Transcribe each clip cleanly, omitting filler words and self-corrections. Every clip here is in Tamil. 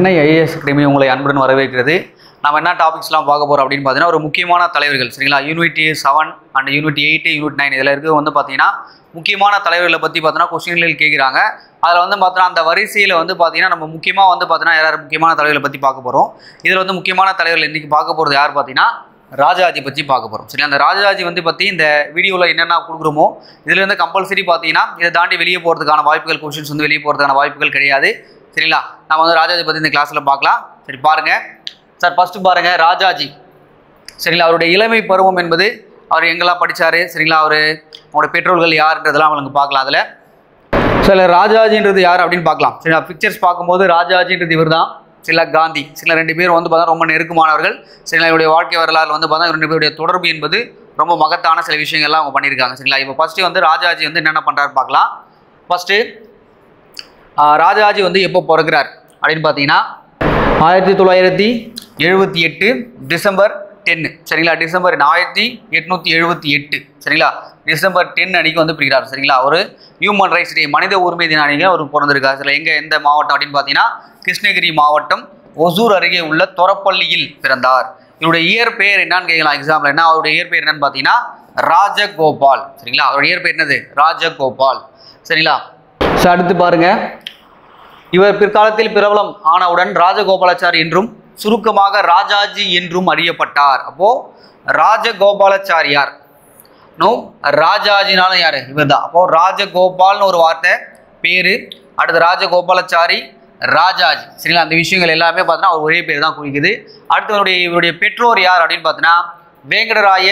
சென்னை ஐஏஎஸ் அகாடமி உங்களை அன்புடன் வரவேற்கிறது. நம்ம என்ன டாபிக்ஸ்லாம் பார்க்க போகிறோம் அப்படின்னு பார்த்தீங்கன்னா, ஒரு முக்கியமான தலைவர்கள் சரிங்களா, யூனிட் 7 அண்ட் யூனிட் 8 யூனிட் 9 இதில் இருக்குது வந்து பார்த்தீங்கன்னா முக்கியமான தலைவர்களை பற்றி பார்த்தீங்கன்னா கொஸ்டின்கள் கேட்குறாங்க. அதில் வந்து பார்த்தீங்கன்னா அந்த வரிசையில் வந்து பார்த்தீங்கன்னா நம்ம முக்கியமாக வந்து பார்த்தீங்கன்னா யார் முக்கியமான தலைவர்களை பற்றி பார்க்க போகிறோம். இதில் வந்து முக்கியமான தலைவர்கள் இன்றைக்கி பார்க்க போகிறது யார் பார்த்தீங்கன்னா ராஜாஜி பற்றி பார்க்க போகிறோம். சரி, அந்த ராஜாஜி வந்து பற்றி இந்த வீடியோவில் என்னென்ன கொடுக்குறோமோ இதுலேருந்து கம்பல்சரி பார்த்தீங்கன்னா இதை தாண்டி வெளியே போகிறதுக்கான வாய்ப்புகள், கொஸ்டின்ஸ் வந்து வெளியே போகிறதுக்கான வாய்ப்புகள் கிடையாது. சரிங்களா, நம்ம வந்து ராஜாஜி பற்றி இந்த கிளாஸில் பார்க்கலாம். சரி பாருங்கள் சார், ஃபஸ்ட்டு பாருங்கள் ராஜாஜி. சரிங்களா, அவருடைய இளமை பருவம் என்பது அவர் எங்கெல்லாம் படித்தார், சரிங்களா, அவரோட பெற்றோர்கள் யாருன்றதெல்லாம் அவங்களுக்கு பார்க்கலாம். அதில் சில ராஜாஜின்றது யார் அப்படின்னு பார்க்கலாம். சரிங்களா, பிக்சர்ஸ் பார்க்கும்போது ராஜாஜின்றது இவர் தான். சில காந்தி, சில ரெண்டு பேர் வந்து பார்த்தா ரொம்ப நெருக்கமானவர்கள். சரிங்களா, இவருடைய வாழ்க்கை வரலாறு வந்து பார்த்தா ரெண்டு பேருடைய தொடர்பு என்பது ரொம்ப மகத்தான சில விஷயங்கள்லாம் அவங்க பண்ணியிருக்காங்க. சரிங்களா, இப்போ ஃபஸ்ட்டு வந்து ராஜாஜி வந்து என்னென்ன பண்ணுறாரு பார்க்கலாம். ஃபஸ்ட்டு ராஜாஜி வந்து எப்போ பிறகுறார் அப்படின்னு பார்த்தீங்கன்னா 1978 டிசம்பர் 10. சரிங்களா, டிசம்பர் 1878. சரிங்களா, டிசம்பர் 10 அன்றைக்கி வந்து பிடிக்கிறார். சரிங்களா, ஒரு ஹியூமன் ரைட்ஸ் டே, மனித உரிமை தின அன்றைக்கி அவர் பிறந்திருக்கார். சில எந்த மாவட்டம் அப்படின்னு பார்த்தீங்கன்னா கிருஷ்ணகிரி மாவட்டம் ஒசூர் அருகே உள்ள தொரப்பள்ளியில் பிறந்தார். இவருடைய இயற்பெயர் என்னன்னு கேட்கலாம் எக்ஸாம்பிள். என்ன அவருடைய இயற்பெயர் என்னன்னு பார்த்தீங்கன்னா ராஜகோபால். சரிங்களா, அவருடைய இயற்பெயர் என்னது ராஜகோபால். சரிங்களா, ஸோ அடுத்து பாருங்க, இவர் பிற்காலத்தில் பிரபலம் ஆனவுடன் ராஜகோபாலாச்சாரி என்றும் சுருக்கமாக ராஜாஜி என்றும் அறியப்பட்டார். அப்போ ராஜகோபாலாச்சாரியார் நோ ராஜாஜினாலும் யாரு இவர் தான். அப்போ ராஜகோபால்னு ஒரு வார்த்தை பேரு, அடுத்து ராஜகோபாலாச்சாரி, ராஜாஜி. சரிங்களா, அந்த விஷயங்கள் எல்லாமே பார்த்தீங்கன்னா அவர் ஒரே பேர் தான் குறிக்குது. அடுத்து இவருடைய பெற்றோர் யார் அப்படின்னு பார்த்தீங்கன்னா வேங்கடராய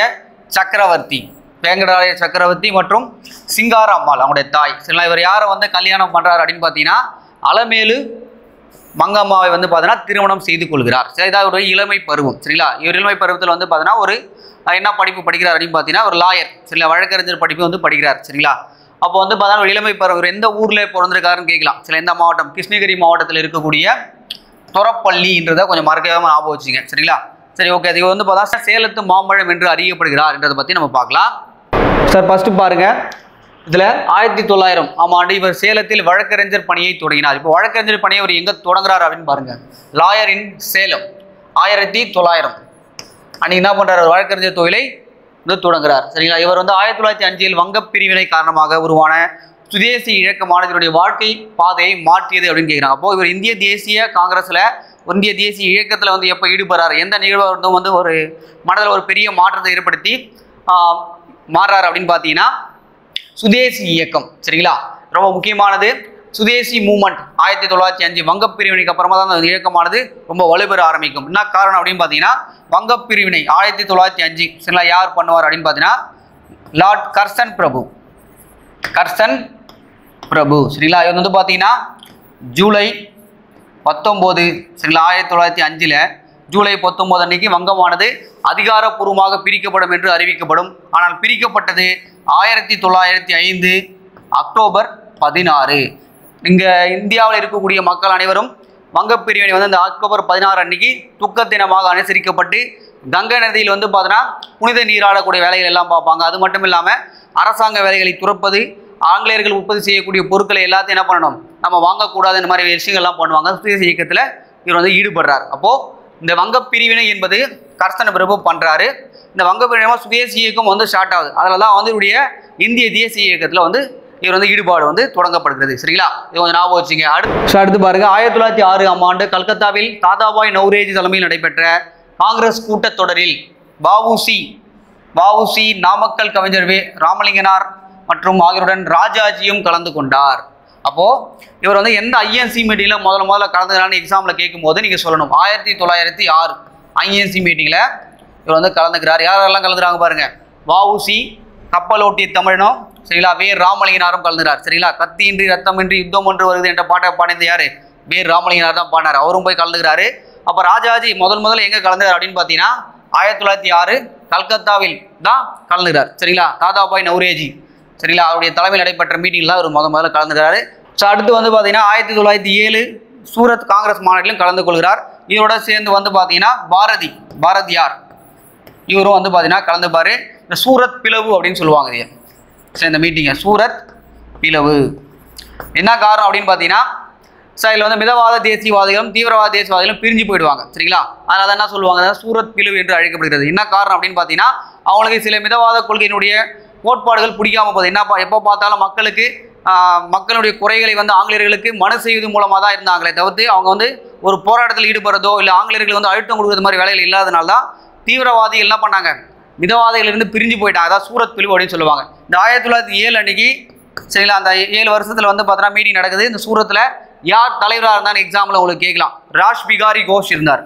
சக்கரவர்த்தி. வேங்கடராய சக்கரவர்த்தி மற்றும் சிங்காரம்மாள் அவங்களுடைய தாய். சரிங்களா, இவர் யாரை வந்து கல்யாணம் பண்ணுறாரு அப்படின்னு பார்த்தீங்கன்னா அலமேலு மங்கம்மாவை வந்து பார்த்தீங்கன்னா திருமணம் செய்து கொள்கிறார். சரி, இதான் ஒரு இளமை பருவம். சரிங்களா, இவர் இளமை பருவத்தில் வந்து பார்த்தீங்கன்னா ஒரு என்ன படிப்பு படிக்கிறார் அப்படின்னு பார்த்தீங்கன்னா ஒரு லாயர். சரிங்களா, வழக்கறிஞர் படிப்பு வந்து படிக்கிறார். சரிங்களா, அப்போ வந்து பார்த்தீங்கன்னா ஒரு இளமை பருவம். எந்த ஊரில் பிறந்திருக்காருன்னு கேட்கலாம். சில எந்த மாவட்டம், கிருஷ்ணகிரி மாவட்டத்தில் இருக்கக்கூடிய தொரப்பள்ளின்றதை கொஞ்சம் மறக்காம ஞாபகம் வச்சுங்க. சரிங்களா, சரி ஓகே. அது வந்து பார்த்தா சேலத்து மாம்பழம் என்று அறியப்படுகிறார் என்றதை பற்றி நம்ம பார்க்கலாம். சார் ஃபஸ்ட்டு பாருங்கள், இதில் 1900 ஆம் ஆண்டு இவர் சேலத்தில் வழக்கறிஞர் பணியை தொடங்கினார். இப்போ வழக்கறிஞர் பணியை அவர் எங்கே தொடங்குறாரு அப்படின்னு பாருங்கள், லாயர் இன் சேலம். 1900 அன்றைக்கி என்ன பண்ணுறாரு, வழக்கறிஞர் தொழிலை வந்து தொடங்குறார். சரிங்களா, இவர் வந்து 1905 வங்கப் பிரிவினை காரணமாக உருவான சுதேசி இயக்கமானது இவருடைய வாழ்க்கை பாதையை மாற்றியது அப்படின்னு கேட்குறாங்க. அப்போது இவர் இந்திய தேசிய காங்கிரஸில், இந்திய தேசிய இயக்கத்தில் வந்து எப்போ ஈடுபடுறாரு, எந்த நிகழ்வு வந்து ஒரு மனதில் ஒரு பெரிய மாற்றத்தை ஏற்படுத்தி மாறுறாரு அப்படின்னு பார்த்தீங்கன்னா சுதேசி இயக்கம். சரிங்களா, ரொம்ப முக்கியமானது சுதேசி மூமெண்ட். 1905 வங்கப் பிரிவினைக்கு அப்புறமா தான் அந்த இயக்கமானது ரொம்ப வலுப்பெற ஆரம்பிக்கும். என்ன காரணம் அப்படின்னு பார்த்தீங்கன்னா வங்கப் பிரிவினை 1905. சரிங்களா, யார் பண்ணுவார் அப்படின்னு பார்த்தீங்கன்னா லார்ட் கர்சன் பிரபு. கர்சன் பிரபு. சரிங்களா, இது வந்து பார்த்தீங்கன்னா ஜூலை 19. சரிங்களா, 1905 ஜூலை 19 அன்னைக்கு வங்கமானது அதிகாரப்பூர்வமாக பிரிக்கப்படும் என்று அறிவிக்கப்படும். ஆனால் பிரிக்கப்பட்டது 1905 அக்டோபர் 16. இங்கே இந்தியாவில் இருக்கக்கூடிய மக்கள் அனைவரும் வங்கப் பிரிவினை வந்து அந்த அக்டோபர் 16 அன்னைக்கு துக்க தினமாக அனுசரிக்கப்பட்டு கங்கை நதியில் வந்து பார்த்தீங்கன்னா புனித நீராடக்கூடிய வேலைகள் எல்லாம் பார்ப்பாங்க. அது மட்டும் இல்லாமல் அரசாங்க வேலைகளை துறப்பது, ஆங்கிலேயர்கள் உற்பத்தி செய்யக்கூடிய பொருட்களை எல்லாத்தையும் என்ன பண்ணணும், நம்ம வாங்கக்கூடாது, இந்த மாதிரி விஷயங்கள்லாம் பண்ணுவாங்க. சுதேசி இயக்கத்தில் இவர் வந்து ஈடுபடுறார். அப்போது இந்த வங்கப் பிரிவினை என்பது கர்சன பிரபு பண்ணுறாரு. இந்த வங்க பிரிவினை சுதேசி இயக்கம் வந்து ஸ்டார்ட் ஆகுது. அதில் தான் வந்து இவருடைய இந்திய தேசிய இயக்கத்தில் வந்து இவர் வந்து ஈடுபாடு வந்து தொடங்கப்படுகிறது. சரிங்களா, இது கொஞ்சம் ஞாபகம் வச்சுங்க. அடுத்து பாருங்க, 1906 ஆம் ஆண்டு கல்கத்தாவில் தாதாபாய் நவ்ரோஜி தலைமையில் நடைபெற்ற காங்கிரஸ் கூட்டத்தொடரில் வஉசி, நாமக்கல் கவிஞர் ராமலிங்கனார் மற்றும் ஆகியோருடன் ராஜாஜியும் கலந்து கொண்டார். அப்போது இவர் வந்து எந்த ஐஎன்சி மீட்டிங்கில் முதல்ல கலந்துக்கிறான்னு எக்ஸாமில் கேட்கும்போது நீங்கள் சொல்லணும் 1906 ஐஎன்சி மீட்டிங்கில் இவர் வந்து கலந்துக்கிறார். யாரெல்லாம் கலந்துக்கிறாங்க பாருங்கள், வஉசி, கப்பலோட்டிய தமிழனும், சரிங்களா, ராமலிங்கனாரும் கலந்துக்கிறார். சரிங்களா, கத்தியின்றி ரத்தமின்றி யுத்தம் ஒன்று வருது என்ற பாட்டை பாடினது யார், ராமலிங்கனார் தான் பாடினார். அவரும் போய் கலந்துக்கிறாரு. அப்போ ராஜாஜி முதல்ல எங்கே கலந்துக்கிறார் அப்படின்னு பார்த்தீங்கன்னா 1906 கல்கத்தாவில் தான் கலந்துக்கிறார். சரிங்களா, தாதாபாய் நவ்ரோஜி. சரிங்களா, அவருடைய தலைமையில் நடைபெற்ற மீட்டிங்கில் அவர் முதல்ல கலந்துக்கிறாரு. ஸோ அடுத்து வந்து பார்த்தீங்கன்னா 1907 சூரத் காங்கிரஸ் மாநாட்டிலும் கலந்து கொள்கிறார். இவரோட சேர்ந்து வந்து பார்த்தீங்கன்னா பாரதியார் இவரும் வந்து பார்த்தீங்கன்னா கலந்துப்பார். இந்த சூரத் பிளவு அப்படின்னு சொல்லுவாங்க. இது சரி, இந்த மீட்டிங்கை சூரத் பிளவு என்ன காரணம் அப்படின்னு பார்த்தீங்கன்னா இதில் வந்து மிதவாத தேசியவாதிகளும் தீவிரவாத தேசியவாதிகளும் பிரிஞ்சு போயிடுவாங்க சரிங்களா. அதனால என்ன சொல்லுவாங்க, சூரத் பிளவு என்று அழைக்கப்படுகிறது. என்ன காரணம் அப்படின்னு பார்த்தீங்கன்னா, அவங்களுக்கு சில மிதவாத கொள்கையினுடைய கோட்பாடுகள் பிடிக்காம போகுது. என்ன எப்போ பார்த்தாலும் மக்களுடைய குறைகளை வந்து ஆங்கிலேயர்களுக்கு மனு செய்வது மூலமாக தான் இருந்தாங்களே தவிர்த்து அவங்க வந்து ஒரு போராட்டத்தில் ஈடுபடுறதோ இல்லை ஆங்கிலேயர்கள் வந்து அழுத்தம் கொடுக்குறது மாதிரி வேலைகள் இல்லாதனால தான் தீவிரவாதிகள் என்ன பண்ணாங்க, மிதவாதிகளிலிருந்து பிரிஞ்சு போயிட்டாங்க. அதான் சூரத் பிளவு அப்படின்னு சொல்லுவாங்க. இந்த 1907 அன்னைக்கு சரிங்களா, அந்த 7 வருஷத்தில் வந்து பார்த்தோன்னா மீட்டிங் நடக்குது. இந்த சூரத்தில் யார் தலைவராக இருந்தான்னு எக்ஸாம்பிள் உங்களுக்கு கேட்கலாம். ராஷ் பிகாரி கோஷ் இருந்தார்.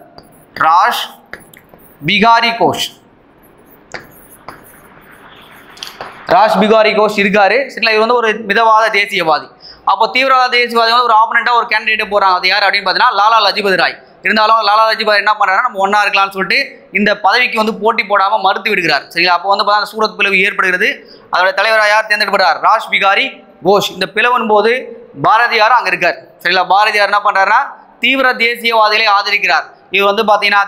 ராஷ் பிகாரி கோஷ் இருக்காரு சரிங்களா. இவர் வந்து ஒரு மிதவாத தேசியவாதி. அப்போ தீவிரவாத தேசியவாதி வந்து ஒரு ஆப்பனண்ட்டாக ஒரு கேண்டிடேட் போகிறாங்க. அது யார் அப்படின்னு பார்த்தீங்கன்னா லாலா லஜபதி ராய். இருந்தாலும் லாலா லஜபதி ராய் என்ன பண்ணுறாருன்னா, நம்ம ஒன்றா இருக்கலாம்னு சொல்லிட்டு இந்த பதவிக்கு வந்து போட்டி போடாமல் மறுத்து விடுகிறார் சரிங்களா. அப்போ வந்து பார்த்தா சூரத் பிளவு ஏற்படுகிறது. அதோட தலைவராக யார் தேர்ந்தெடுக்கப்படுறார், ராஷ் பிகாரி கோஷ். இந்த பிளவின் போது பாரதியார் அங்கே இருக்கார் சரிங்களா. பாரதியார் என்ன பண்ணுறாருன்னா தீவிர தேசியவாதிகளை ஆதரிக்கிறார். இவர் வந்து பார்த்தீங்கன்னா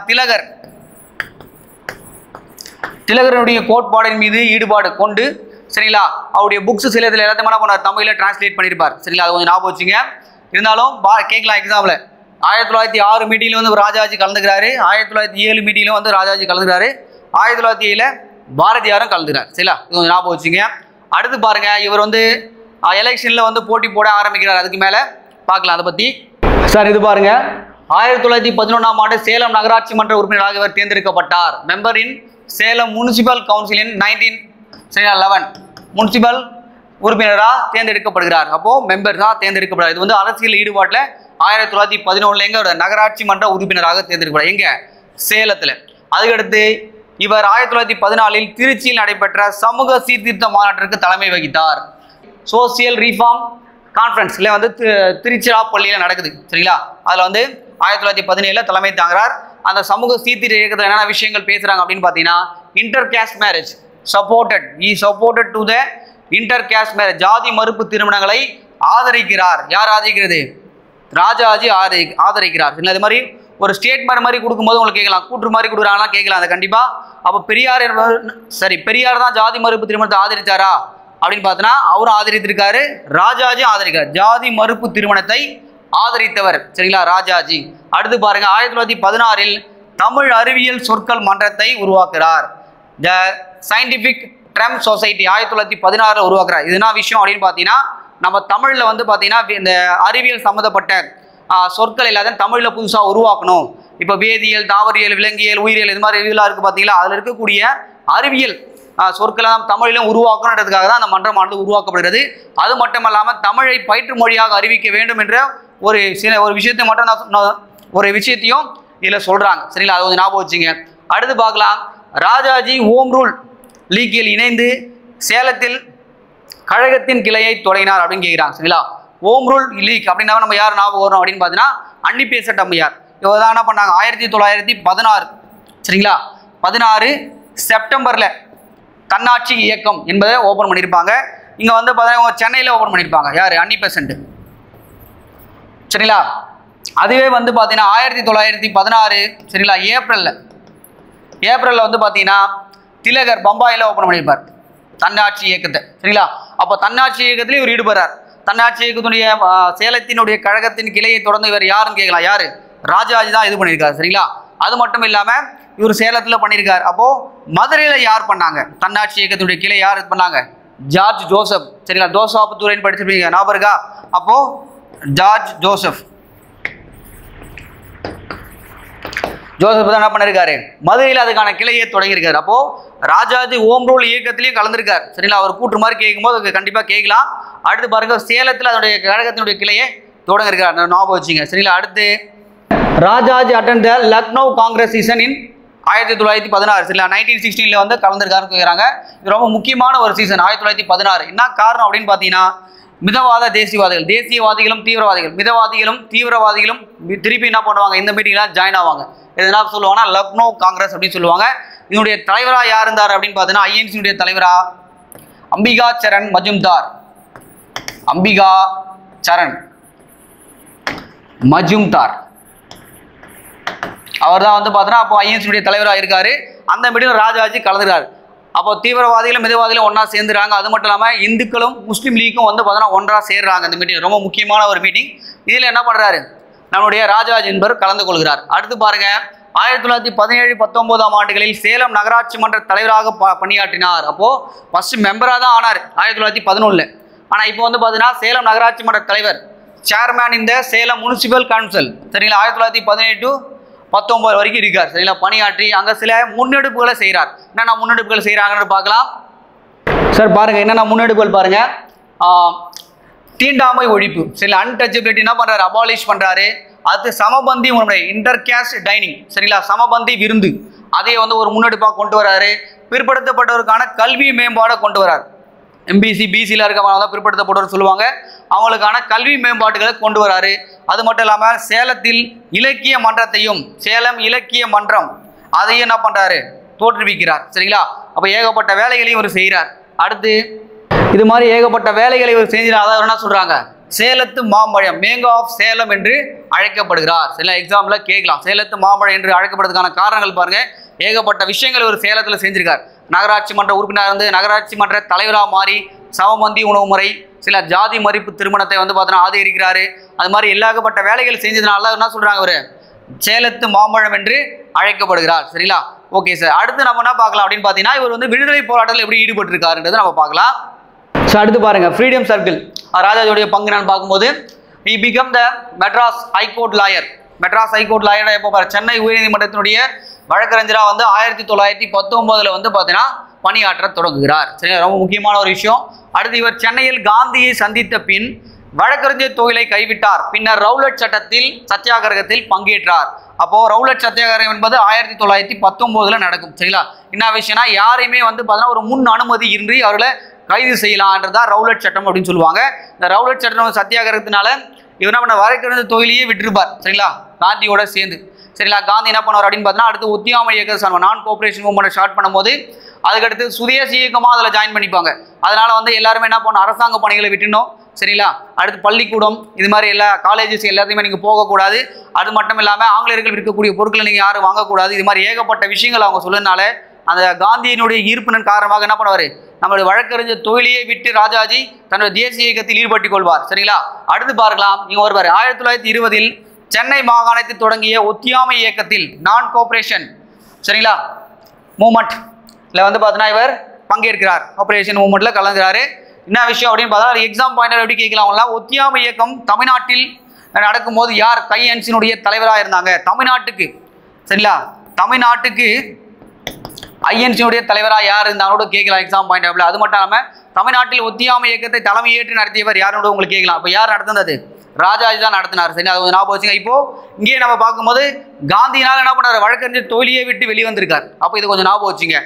திலகருடைய கோட்பாடின் மீது ஈடுபாடு கொண்டு சரிங்களா அவருடைய புக்ஸ் சில இதில் எல்லாத்தையும் என்ன பண்ணார், தமிழில் டிரான்ஸ்லேட் பண்ணியிருப்பார் சரிங்களா. அது கொஞ்சம் ஞாபகம் வச்சுங்க. இருந்தாலும் கேட்கலாம் எக்ஸாம்பிள். 1906 மீட்டிங்கில் வந்து ராஜாஜி கலந்துக்கிறாரு. 1907 மீட்டிங்கில் வந்து ராஜாஜி கலந்துக்கிறாரு. 1907 பாரதியாரும் கலந்துக்கிறார் சரிங்களா. இது கொஞ்சம் ஞாபகம் வச்சுங்க. அடுத்து பாருங்க, இவர் வந்து எலெக்ஷனில் வந்து போட்டி போட ஆரம்பிக்கிறார். அதுக்கு மேலே பார்க்கலாம் அதை பற்றி. சார் இது பாருங்க, 1911ஆம் ஆண்டு சேலம் நகராட்சி மன்ற உறுப்பினராக இவர் தேர்ந்தெடுக்கப்பட்டார். மெம்பர் இன் சேலம் முனிசிபல் கவுன்சில் இன் 1911 முனிசிபல் உறுப்பினராக தேர்ந்தெடுக்கப்படுகிறார். அப்போது மெம்பர் தான் தேர்ந்தெடுக்கப்படுறார். இது வந்து அரசியல் ஈடுபாட்டில் 1911 எங்க நகராட்சி மன்ற உறுப்பினராக தேர்ந்தெடுக்கப்படுறார். எங்க சேலத்தில். அதுக்கடுத்து இவர் 1914 திருச்சியில் நடைபெற்ற சமூக சீர்திருத்த மாநாட்டிற்கு தலைமை வகித்தார். சோசியல் ரீஃபார்ம் கான்ஃபரன்ஸ் இல்லை வந்து திருச்சிராப்பள்ளியில் நடக்குது சரிங்களா. அதில் வந்து 1917 தலைமை தாங்கிறார். அந்த சமூக சீர்திருத்த இயக்கத்தில் என்னென்ன விஷயங்கள் பேசுகிறாங்க அப்படின்னு பார்த்தீங்கன்னா, inter caste marriage supported to the inter caste marriage, ஜாதி மறுப்பு திருமணங்களை ஆதரிக்கிறார். யார் ஆதரிக்கிறது, ராஜாஜி ஆதரிக்கிறார். இது மாதிரி ஒரு ஸ்டேட்மெண்ட் மாதிரி கொடுக்கும்போது உங்களுக்கு கேட்கலாம், கூற்று மாதிரி கொடுக்குறாங்கன்னா கேட்கலாம் அதை கண்டிப்பாக. அப்போ பெரியார் தான் ஜாதி மறுப்பு திருமணத்தை ஆதரித்தாரா அப்படின்னு பார்த்தோன்னா அவரும் ஆதரித்திருக்காரு, ராஜாஜி ஆதரிக்கிறார். ஜாதி மறுப்பு திருமணத்தை ஆதரித்தவர் சரிங்களா ராஜாஜி. அடுத்து பாருங்க, 1916 தமிழ் அறிவியல் சொற்கள் மன்றத்தை உருவாக்குறார். த சயின்டிஃபிக் ட்ரம் சொசைட்டி 1916 உருவாக்குறார். இது என்ன விஷயம் அப்படின்னு பார்த்தீங்கன்னா, நம்ம தமிழில் வந்து பார்த்தீங்கன்னா இந்த அறிவியல் சம்மந்தப்பட்ட சொற்கள் எல்லாத்தையும் தமிழில் புதுசாக உருவாக்கணும். இப்போ வேதியியல், தாவரியல், விலங்கியல், உயிரியல் இது மாதிரி இதெல்லாம் இருக்குது பார்த்தீங்களா. அதில் இருக்கக்கூடிய அறிவியல் சொற்களை தமிழிலும் உருவாக்கணுன்றதுக்காக தான் அந்த மன்றமானது உருவாக்கப்படுகிறது. அது மட்டும் இல்லாமல் தமிழை பயிற்று மொழியாக அறிவிக்க வேண்டும் என்ற ஒரு விஷயத்தை மட்டும் ஒரு விஷயத்தையும் இதில் சொல்கிறாங்க சரிங்களா. அது கொஞ்சம் ஞாபகம் வச்சுங்க. அடுத்து பார்க்கலாம், ராஜாஜி ஹோம் ரூல் லீக்கில் இணைந்து சேலத்தில் கழகத்தின் கிளையை தொடங்கினார் அப்படின்னு கேட்குறாங்க சரிங்களா. ஹோம் ரூல் லீக் அப்படின்னா நம்ம யார் ஞாபகம் வரும் அப்படின்னு பார்த்தீங்கன்னா அன்னிபெசன்ட் அம்மையார். இவர் தான் என்ன பண்ணாங்க, 1916 சரிங்களா 16 செப்டம்பரில் தன்னாட்சி இயக்கம் என்பதை ஓப்பன் பண்ணியிருப்பாங்க. இங்கே வந்து பார்த்தீங்கன்னா சென்னையில் ஓப்பன் பண்ணியிருப்பாங்க. யார், அன்னிபெசன்ட் சரிங்களா. அதுவே வந்து பார்த்தீங்கன்னா 1916 சரிங்களா ஏப்ரலில் வந்து பார்த்தீங்கன்னா திலகர் பம்பாயில் ஓப்பன் பண்ணியிருப்பார் தன்னாட்சி இயக்கத்தை சரிங்களா. அப்போ தன்னாட்சி இயக்கத்திலே இவர் ஈடுபடுறார். தன்னாட்சி இயக்கத்துடைய சேலத்தினுடைய கழகத்தின் கிளையை தொடர்ந்து இவர் யாருன்னு கேட்கலாம், யார், ராஜாஜி தான் இது பண்ணியிருக்காரு சரிங்களா. அது மட்டும் இல்லாமல் இவர் சேலத்தில் பண்ணியிருக்கார். அப்போது மதுரையில் யார் பண்ணாங்க, தன்னாட்சி இயக்கத்துடைய கிளை யார் இது பண்ணாங்க, ஜார்ஜ் ஜோசப் சரிங்களா. தோசாப்புத்துறைன்னு படிச்சிருப்பீங்க ஞாபகம் இருக்கா. அப்போது ஜார்ஜ் ஜோசப் தான் என்ன பண்ணியிருக்காரு, மதுரையில் அதுக்கான கிளையை தொடங்கியிருக்காரு. அப்போது ராஜாஜி ஹோம் ரூல் இயக்கத்திலையும் கலந்துருக்கார் சரிங்களா. அவர் கூற்று மாதிரி கேட்கும்போது கண்டிப்பாக கேட்கலாம். அடுத்து பாருங்க, சேலத்தில் அதனுடைய கழகத்தினுடைய கிளையை தொடங்கியிருக்கார், ஞாபகம் வச்சுங்க சரிங்களா. அடுத்து Rajaji attend the Lucknow Congress season in 1916 சரிங்களா. 1916 வந்து கலந்துருக்காருன்னு கேட்குறாங்க. இது ரொம்ப முக்கியமான ஒரு சீசன் 1916. என்ன காரணம் அப்படின்னு பார்த்தீங்கன்னா, மிதவாத தேசியவாதிகளும் தீவிரவாதிகளும் திருப்பி என்ன பண்ணுவாங்க, இந்த மீட்டிங்லாம் ஜாயின் ஆவாங்க. என்ன சொல்லுவாங்கன்னா லக்னோ காங்கிரஸ் அப்படின்னு சொல்லுவாங்க. இதனுடைய தலைவராக யார் இருந்தார் அப்படின்னு பார்த்தீங்கன்னா ஐஎன்சியுடைய தலைவராக அம்பிகா சரண் மஜும்தார் அவர் தான் வந்து பார்த்தீங்கன்னா அப்போ ஐஎன்சியுடைய தலைவராக இருக்காரு. அந்த மீட்டிங் ராஜாஜி கலந்துறாரு. அப்போ தீவிரவாதிகளும் மிதவாதிகளும் ஒன்றா சேர்ந்துறாங்க. அது மட்டும் இல்லாமல் இந்துக்களும் முஸ்லீம் லீக்கும் வந்து பார்த்தீங்கன்னா ஒன்றா சேர்றாங்க. இந்த மீட்டிங் ரொம்ப முக்கியமான ஒரு மீட்டிங். இதில் என்ன பண்ணுறாரு, நம்மளுடைய ராஜாஜி என்பவர் கலந்து கொள்கிறார். அடுத்து பாருங்க, 1917-19 ஆண்டுகளில் சேலம் நகராட்சி மன்ற தலைவராக பணியாற்றினார். அப்போ ஃபர்ஸ்ட் மெம்பராக தான் ஆனார் 1911. ஆனால் இப்போ வந்து பார்த்தீங்கன்னா சேலம் நகராட்சி மன்ற தலைவர், சேர்மேன் இந்த சேலம் முனிசிபல் கவுன்சில், சரிங்களா, 1917-19 வரைக்கும் இருக்கார். சரிங்களா, பணியாற்றி அங்கே சில முன்னெடுப்புகளை செய்கிறார். என்னென்ன முன்னெடுப்புகள் செய்கிறாங்கன்னு பார்க்கலாம். சார் பாருங்க, என்னென்ன முன்னெடுப்புகள் பாருங்க. தீண்டாமை ஒழிப்பு, சரிங்களா, அன்டச்சபிலிட்டி என்ன பண்ணுறாரு, அபாலிஷ் பண்ணுறாரு. அது சமபந்தி உணவு, இன்டர் கேஸ்ட் டைனிங், சரிங்களா, சமபந்தி விருந்து, அதையே வந்து ஒரு முன்னெடுப்பாக கொண்டு வராரு. பிற்படுத்தப்பட்டவருக்கான கல்வி மேம்பாடை கொண்டு வரார். எம்பிசி பிசியில் இருக்கவங்க தான் பிற்படுத்தப்பட்டவர் சொல்லுவாங்க, அவங்களுக்கான கல்வி மேம்பாட்டுகளை கொண்டு வராரு. அது மட்டும் இல்லாமல் சேலத்தில் இலக்கிய மன்றத்தையும், சேலம் இலக்கிய மன்றம் அதையும் என்ன பண்ணுறாரு, தோற்றுவிக்கிறார். சரிங்களா, அப்போ ஏகப்பட்ட வேலைகளையும் இவர் செய்கிறார். அடுத்து இது மாதிரி ஏகப்பட்ட வேலைகளை இவர் செஞ்சால் அதாவது என்ன சொல்கிறாங்க, சேலத்து மாம்பழம், மேங்கோ ஆஃப் சேலம் என்று அழைக்கப்படுகிறார். சில எக்ஸாம்பிள் கேட்கலாம், சேலத்து மாம்பழம் என்று அழைக்கப்படுறதுக்கான காரணங்கள் பாருங்க. ஏகப்பட்ட விஷயங்கள் ஒரு சேலத்தில் செஞ்சிருக்கார். நகராட்சி மன்ற உறுப்பினர் இருந்து நகராட்சி மன்ற தலைவராக மாறி சமபந்தி உணவு முறை, சில ஜாதி மறுப்பு திருமணத்தை வந்து பார்த்தீங்கன்னா ஆதரிக்கிறாரு. அது மாதிரி ஏகப்பட்ட வேலைகள் செஞ்சதுனால என்ன சொல்றாங்க, ஒரு சேலத்து மாம்பழம் என்று அழைக்கப்படுகிறார். சரிங்களா, ஓகே சார். அடுத்து நம்ம என்ன பார்க்கலாம் அப்படின்னு பார்த்தீங்கன்னா, இவர் வந்து விடுதலை போராட்டத்தில் எப்படி ஈடுபட்டிருக்காருன்றதை நம்ம பார்க்கலாம். ஸோ அடுத்து பாருங்க, ஃப்ரீடம் சர்க்கிள், ராஜாஜோடைய பங்கு நான் பார்க்கும்போது, he became the Madras high court lawyer. Madras high court lawyer எப்போ பாரு, சென்னை உயர்நீதிமன்றத்தினுடைய வழக்கறிஞராக வந்து 1919 வந்து பார்த்தீங்கன்னா பணியாற்ற தொடங்குகிறார். சரி, ரொம்ப முக்கியமான ஒரு விஷயம். அடுத்து இவர் சென்னையில் காந்தியை சந்தித்த பின் வழக்கறிஞர் தொழிலை கைவிட்டார். பின்னர் ரவுலட் சட்டத்தில் சத்தியாகிரகத்தில் பங்கேற்றார். அப்போ ரவுலட் சத்தியாகிரகம் என்பது 1919 நடக்கும். சரிங்களா, என்ன விஷயம்னா, யாரையுமே வந்து பார்த்தீங்கன்னா ஒரு முன் அனுமதி இன்றி அவர்களை கைது செய்யலான்றதான் ரவுலட் சட்டம் அப்படின்னு சொல்லுவாங்க. இந்த ரவுலட் சட்டம் சத்தியாகிரகத்தினால இவர் என்ன பண்ண, வழக்கறிஞர் தொழிலையே விட்டுருப்பார். சரிங்களா, காந்தியோட சேர்ந்து. சரிங்களா, காந்தி என்ன பண்ணுவார் அப்படின்னு பார்த்தீங்கன்னா, அடுத்து ஒத்தியாமை இயக்க நான் கோஆபரேஷன் மூவ்மெண்ட் ஸ்டார்ட் பண்ணும்போது அதுக்கடுத்து சுதேசி இயக்கமாக அதில் ஜாயின் பண்ணிப்பாங்க. அதனால வந்து எல்லாருமே என்ன பண்ணணும், அரசாங்க பணிகளை விட்டுணும். சரிங்களா, அடுத்து பள்ளிக்கூடம், இது மாதிரி எல்லா காலேஜஸ் எல்லாத்தையுமே நீங்கள் போகக்கூடாது. அது மட்டும் இல்லாமல் ஆங்கிலேயர்கள் விற்கக்கூடிய பொருட்களை நீங்கள் யாரும் வாங்கக்கூடாது. இது மாதிரி ஏகப்பட்ட விஷயங்கள் அவங்க சொல்லுறதுனால அந்த காந்தியினுடைய ஈர்ப்பின் காரணமாக என்ன பண்ணுவார், நம்மளுடைய வழக்கறிஞர் தொழிலையே விட்டு ராஜாஜி தன்னுடைய தேசிய இயக்கத்தில் ஈடுபட்டுக் கொள்வார். சரிங்களா, அடுத்து பார்க்கலாம். இங்கே வருவார் 1920 சென்னை மாகாணத்தில் தொடங்கிய ஒத்தியாமை இயக்கத்தில் நான் கோஆபரேஷன், சரிங்களா, மூமெண்ட் வந்து பார்த்தீங்கன்னா இவர் பங்கேற்கிறார். கோஆபரேஷன் மூமெண்ட்ல கலந்துறாரு. என்ன விஷயம் அப்படின்னு பார்த்தா, எக்ஸாம் பாயிண்டர் எப்படி கேட்கலாம்ல, ஒத்தியாமை இயக்கம் தமிழ்நாட்டில் நடக்கும்போது யார் கையன்சினுடைய தலைவராக இருந்தாங்க, தமிழ்நாட்டுக்கு. சரிங்களா, தமிழ்நாட்டுக்கு ஐஎன்சியுடைய தலைவராக யார் இருந்தாங்களோட கேட்கலாம் எக்ஸாம் பாயிண்ட். அது மட்டும் இல்லாமல் தமிழ்நாட்டில் ஒத்தியாமை இயக்கத்தை தலைமையேற்று நடத்தியவர் யாரோட உங்களுக்கு கேட்கலாம். அப்போ யார் நடத்துனது, ராஜாஜி தான் நடத்தினார். சரி, அது ஞாபகம் வச்சுங்க. இப்போ இங்கே நம்ம பார்க்கும்போது காந்தியினால் என்ன பண்ணார், வழக்கறிஞர் தொழிலையே விட்டு வெளியே வந்திருக்கார். அப்போ இது கொஞ்சம் ஞாபகம் வச்சுங்க.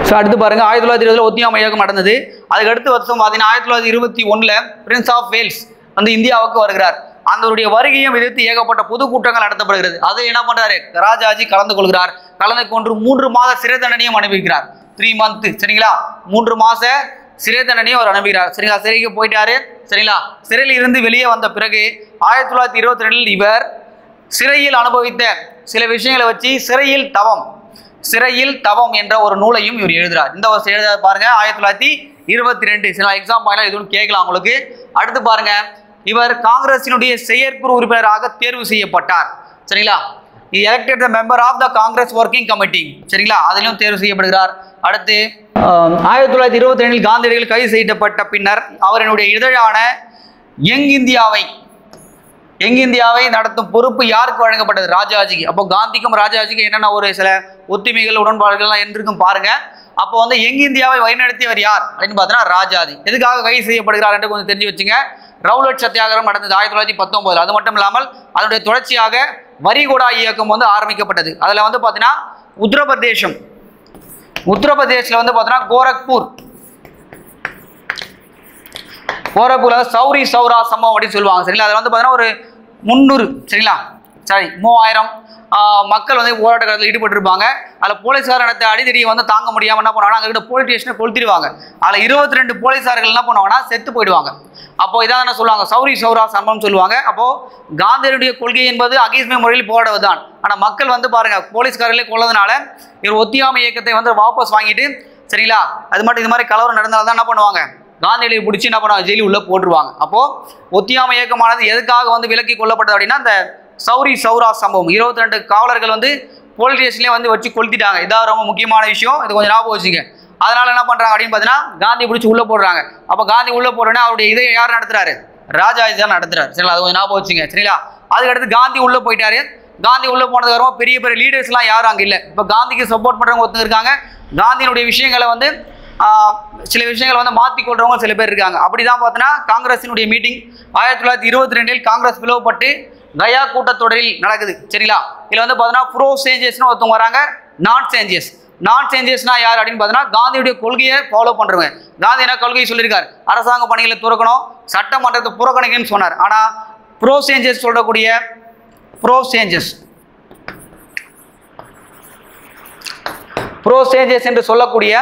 ஸோ அடுத்து பாருங்க, 1920 ஒத்தியாமை இயக்கம் நடந்தது. அதுக்கு அடுத்த வருஷம் பார்த்தீங்கன்னா 1921 பிரின்ஸ் ஆஃப் வேல்ஸ் வந்து இந்தியாவுக்கு வருகிறார். அதனுடைய வருகையும் எதிர்த்து ஏகப்பட்ட பொதுக்கூட்டங்கள் நடத்தப்படுகிறது. அது என்ன பண்றாரு, ராஜாஜி கலந்து கொள்கிறார். கலந்து கொண்டு 3 மாத சிறை தண்டனையும் அனுபவிக்கிறார். 3 months, சரிங்களா, 3 மாச சிறை தண்டனையும் அவர் அனுப்புகிறார். சரிங்களா, சிறைக்கு போயிட்டாரு. சரிங்களா, சிறையில் இருந்து வெளியே வந்த பிறகு 1922 இவர் சிறையில் அனுபவித்த சில விஷயங்களை வச்சு சிறையில் தவம் என்ற ஒரு நூலையும் இவர் எழுதுறார். இந்த வருஷம் எழுத பாருங்க, 1922. சில எக்ஸாம் பாயிண்ட் இதுவும் கேட்கலாம் உங்களுக்கு. அடுத்து பாருங்க, இவர் காங்கிரசினுடைய செயற்குழு உறுப்பினராக தேர்வு செய்யப்பட்டார். சரிங்களா, elected the member of the Congress working committee. சரிங்களா, அதிலும் தேர்வு செய்யப்படுகிறார். அடுத்து 1922 காந்தியடிகள் கைது செய்யப்பட்ட பின்னர் அவருடைய இதழான யங் இந்தியாவை நடத்தும் பொறுப்பு யாருக்கு வழங்கப்பட்டது, ராஜாஜிக்கு. அப்போ காந்திக்கும் ராஜாஜிக்கும் என்னென்ன ஒரு சில ஒத்துமைகள் உடன்பாடுகள்லாம் இருந்திருக்கும் பாருங்க. அப்போ வந்து யங் இந்தியாவை வழிநடத்தியவர் யார் அப்படின்னு பார்த்தீங்கன்னா ராஜாஜி. எதுக்காக கைது செய்யப்படுகிறார் என்று கொஞ்சம் தெரிஞ்சு வச்சுங்க. ரவுலட் சத்தியாகிரகம் நடந்தது 1919. அது மட்டும் இல்லாமல் அதனுடைய தொடர்ச்சியாக வரிகொடா இயக்கம் வந்து ஆரம்பிக்கப்பட்டது. அதில் வந்து பார்த்தீங்கன்னா உத்தரப்பிரதேசில் வந்து பார்த்தீங்கன்னா கோரக்பூரில் சௌரி சௌரா சம்பவம் அப்படின்னு சொல்லுவாங்க. சரிங்களா, அதில் வந்து பார்த்தீங்கன்னா ஒரு 300, சரிங்களா, 3000 மக்கள் வந்து போராட்ட காலத்தில் ஈடுபட்டிருப்பாங்க. அதில் போலீஸார் நடத்த அடிதடியை வந்து தாங்க முடியாமல் என்ன பண்ணுவாங்கன்னா அங்கே போலீஸ் ஸ்டேஷனை கொளுத்திடுவாங்க. அதில் 22 போலீஸார்கள் என்ன பண்ணுவாங்கன்னா செத்து போயிடுவாங்க. அப்போ இதான் என்ன சொல்லுவாங்க, சௌரி சௌரா சம்பவம் சொல்லுவாங்க. அப்போது காந்தியடியுடைய கொள்கை என்பது அகிம்சை முறையில் போராடுவது தான். ஆனால் மக்கள் வந்து பாருங்கள் போலீஸ்காரர்களே கொள்ளதுனால இவர் ஒத்தியாமை இயக்கத்தை வந்து வாபஸ் வாங்கிட்டு சரிங்களா. அது மட்டும் இது மாதிரி கலவரம் நடந்தால்தான் என்ன பண்ணுவாங்க, காந்தியடிகளை பிடிச்சி என்ன பண்ணுவாங்க, ஜெயிலி உள்ள போட்டுருவாங்க. அப்போ ஒத்தியாமை இயக்கமானது எதுக்காக வந்து விலக்கி கொள்ளப்பட்டது அப்படின்னா, இந்த சௌரி சௌரா சம்பவம் 22 காவலர்கள் வந்து போலீஸ் ஸ்டேஷன்லேயே வந்து வச்சு கொளுத்திட்டாங்க. இதான் ரொம்ப முக்கியமான விஷயம், இது கொஞ்சம் ஞாபகம் வச்சுங்க. அதனால என்ன பண்றாங்க அப்படின்னு பார்த்தீங்கன்னா, காந்தி பிடிச்சி உள்ள போடுறாங்க. அப்போ காந்தி உள்ள போடுறேன்னா அவருடைய இதை யார் நடத்துறாரு, ராஜாஜி தான் நடத்துறாரு. சரிங்களா, அது கொஞ்சம் ஞாபகம் வச்சுங்க. சரிங்களா, அதுக்கடுத்து காந்தி உள்ள போயிட்டாரு. காந்தி உள்ள போனதுக்கு அப்புறம் பெரிய பெரிய லீடர்ஸ்லாம் யாரும் அங்கே இல்லை. இப்போ காந்திக்கு சப்போர்ட் பண்றவங்க ஒருத்தர் இருக்காங்க, காந்தியினுடைய விஷயங்களை வந்து சில விஷயங்களை வந்து மாற்றி கொள்றவங்க சில பேர் இருக்காங்க. அப்படிதான் பார்த்தோன்னா காங்கிரஸினுடைய மீட்டிங் 1922 காங்கிரஸ் பிளவுபட்டு கயா கூட்டத்தொடரில் நடக்குது. சரிங்களா, இதில் வந்து பார்த்தோன்னா ப்ரோ சேஞ்சஸ்னு ஒருத்தவங்க வராங்க, நான் சேஞ்சஸ்னா யார் அப்படின்னு பார்த்தோன்னா காந்தியுடைய கொள்கையை ஃபாலோ பண்ணுறவங்க. காந்தி என்ன கொள்கையை சொல்லியிருக்காரு, அரசாங்க பணிகளை துறக்கணும், சட்டமன்றத்தை புறக்கணிக்கணும்னு சொன்னார். ஆனால் ப்ரோ சேஞ்சஸ் சொல்லக்கூடிய ப்ரோ சேஞ்சஸ் என்று சொல்லக்கூடிய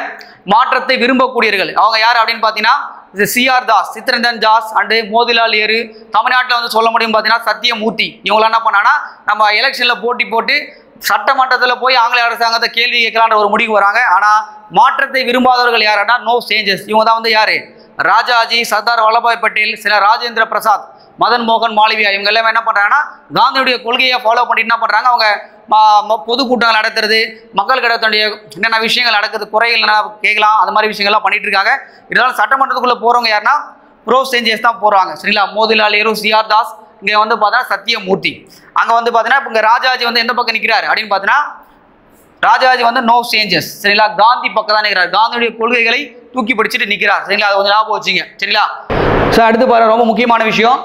மாற்றத்தை விரும்பக்கூடியவர்கள் அவங்க யார் அப்படின்னு பார்த்தீங்கன்னா, சிஆர் தாஸ், சித்ரஞ்சன் தாஸ் அண்டு மோதிலால் நேரு. தமிழ்நாட்டில் வந்து சொல்ல முடியும் பார்த்தீங்கன்னா சத்தியமூர்த்தி. இவங்களாம் என்ன பண்ணாங்கன்னா, நம்ம எலெக்ஷனில் போட்டு சட்டமன்றத்தில் போய் ஆங்கில அரசாங்கத்தை கேள்வி கேட்கலான்ற ஒரு முடிவு வராங்க. ஆனால் மாற்றத்தை விரும்பாதவர்கள் யாருன்னா நோ சேஞ்சஸ். இவங்க தான் வந்து யார், ராஜாஜி, சர்தார் வல்லபாய் பட்டேல், சில ராஜேந்திர பிரசாத், மதன் மோகன் மாளவியா. இவங்க எல்லாமே என்ன பண்ணுறாங்கன்னா, காந்தியுடைய கொள்கையை ஃபாலோ பண்ணிட்டு என்ன பண்ணுறாங்க, அவங்க பொதுக்கூட்டங்கள் நடத்துறது, மக்கள் கிடத்தோடைய என்னென்ன விஷயங்கள் நடக்குது, குறைகள் என்ன கேட்கலாம், அந்த மாதிரி விஷயங்கள்லாம் பண்ணிட்டு இருக்காங்க. இதனால சட்டமன்றத்துக்குள்ளே போகிறவங்க யாருன்னா ப்ரோ சேஞ்சஸ் தான் போகிறாங்க. சரிங்களா, மோதிலால் நேரு, சிஆர் தாஸ், இங்கே வந்து பார்த்தீங்கன்னா சத்தியமூர்த்தி. அங்கே வந்து பார்த்தீங்கன்னா இப்போ இங்கே ராஜாஜி வந்து எந்த பக்கம் நிற்கிறாரு அப்படின்னு பார்த்தீங்கன்னா, ராஜாஜி வந்து நோ சேஞ்சஸ். சரிங்களா, காந்தி பக்கம் தான் நிற்கிறார், காந்தியுடைய கொள்கைகளை தூக்கி பிடிச்சிட்டு நிற்கிறார். சரிங்களா, அது கொஞ்சம் ஞாபகம் வச்சுங்க. சரிங்களா, ஸோ அடுத்து பாருங்க, ரொம்ப முக்கியமான விஷயம்,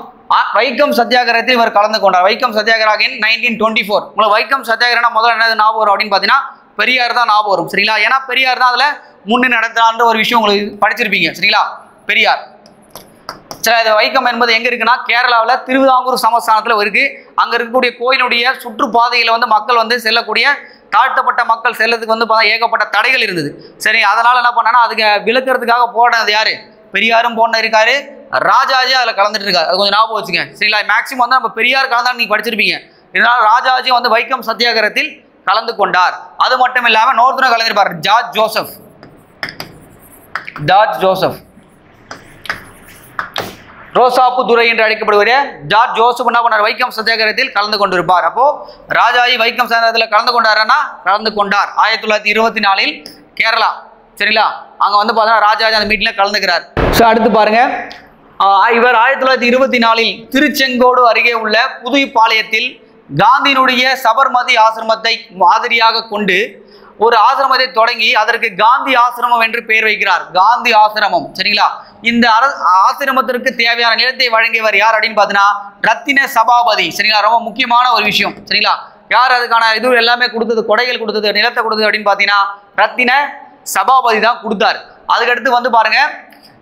வைக்கம் சத்தியாகிரகத்தில் இவர் கலந்து கொண்டார். வைக்கம் சத்தியாகிரகம் இன் 1924. உங்களுக்கு வைக்கம் சத்தியாகிரகம் முதல்ல என்ன ஞாபகம் வரும் அப்படின்னு பார்த்தீங்கன்னா, பெரியார் தான் ஞாபகம் வரும். சரிங்களா, ஏன்னா பெரியார் தான் அதில் முன்னே நடத்தான்ற ஒரு விஷயம் உங்களுக்கு படிச்சிருப்பீங்க. சரிங்களா, பெரியார். சரி, அது வைக்கம் என்பது எங்கே இருக்குன்னா, கேரளாவில் திருவிதாங்கூர் சமஸ்தானத்தில் இருக்குது. அங்கே இருக்கக்கூடிய கோயிலுடைய சுற்றுப்பாதையில் வந்து மக்கள் வந்து செல்லக்கூடிய, தாழ்த்தப்பட்ட மக்கள் செல்லத்துக்கு வந்து பார்த்தா ஏகப்பட்ட தடைகள் இருந்தது. சரி, அதனால் என்ன பண்ணான்னா, அதுக்கு விளக்குறதுக்காக போனது யார், பெரியாரும் போன இருக்காரு, ராஜாஜி அதில் கலந்துட்டு இருக்காரு. அது கொஞ்சம் ஞாபகம் வச்சுங்க. சரிங்களா, மேக்ஸிமம் வந்து நம்ம பெரியார் கலந்தாலும் நீங்கள் படிச்சிருப்பீங்க. இதனால் ராஜாஜி வந்து வைக்கம் சத்தியாகிரகத்தில் கலந்து கொண்டார். அது மட்டும் இல்லாமல் இன்னொருத்தரும் கலந்துருப்பார், ஜார்ஜ் ஜோசப். ரோசாப்பு துரை என்று அழைக்கப்படுகிற ஜார்ஜ் ஜோசப் என்ன பண்ணார், வைக்கம் சத்தியாகிரகத்தில் கலந்து கொண்டிருப்பார். அப்போ ராஜாஜி வைக்கம் சத்தியாகிரகத்தில் கலந்து கொண்டாருன்னா கலந்து கொண்டார் 1924 கேரளா. சரிங்களா, அங்கே வந்து பார்த்தீங்கன்னா ராஜாஜி அந்த மீட்டிங்கில் கலந்துக்கிறார். ஸோ அடுத்து பாருங்க, இவர் 1924 திருச்செங்கோடு அருகே உள்ள புதுப்பாளையத்தில் காந்தியினுடைய சபர்மதி ஆசிரமத்தை மாதிரியாக கொண்டு ஒரு ஆசிரமத்தை தொடங்கி அதற்கு காந்தி ஆசிரமம் என்று பெயர் வைக்கிறார். காந்தி ஆசிரமம். சரிங்களா, இந்த ஆசிரமத்திற்கு தேவையான நிலத்தை வழங்கியவர் யார் அப்படின்னு பார்த்தீங்கன்னா ரத்தின சபாபதி. சரிங்களா, ரொம்ப முக்கியமான ஒரு விஷயம். சரிங்களா, யார் அதுக்கான இது எல்லாமே கொடுத்தது, கொடைகள் கொடுத்தது, நிலத்தை கொடுத்தது அப்படின்னு பார்த்தீங்கன்னா ரத்தின சபாபதி தான் கொடுத்தார். அதுக்கடுத்து வந்து பாருங்க,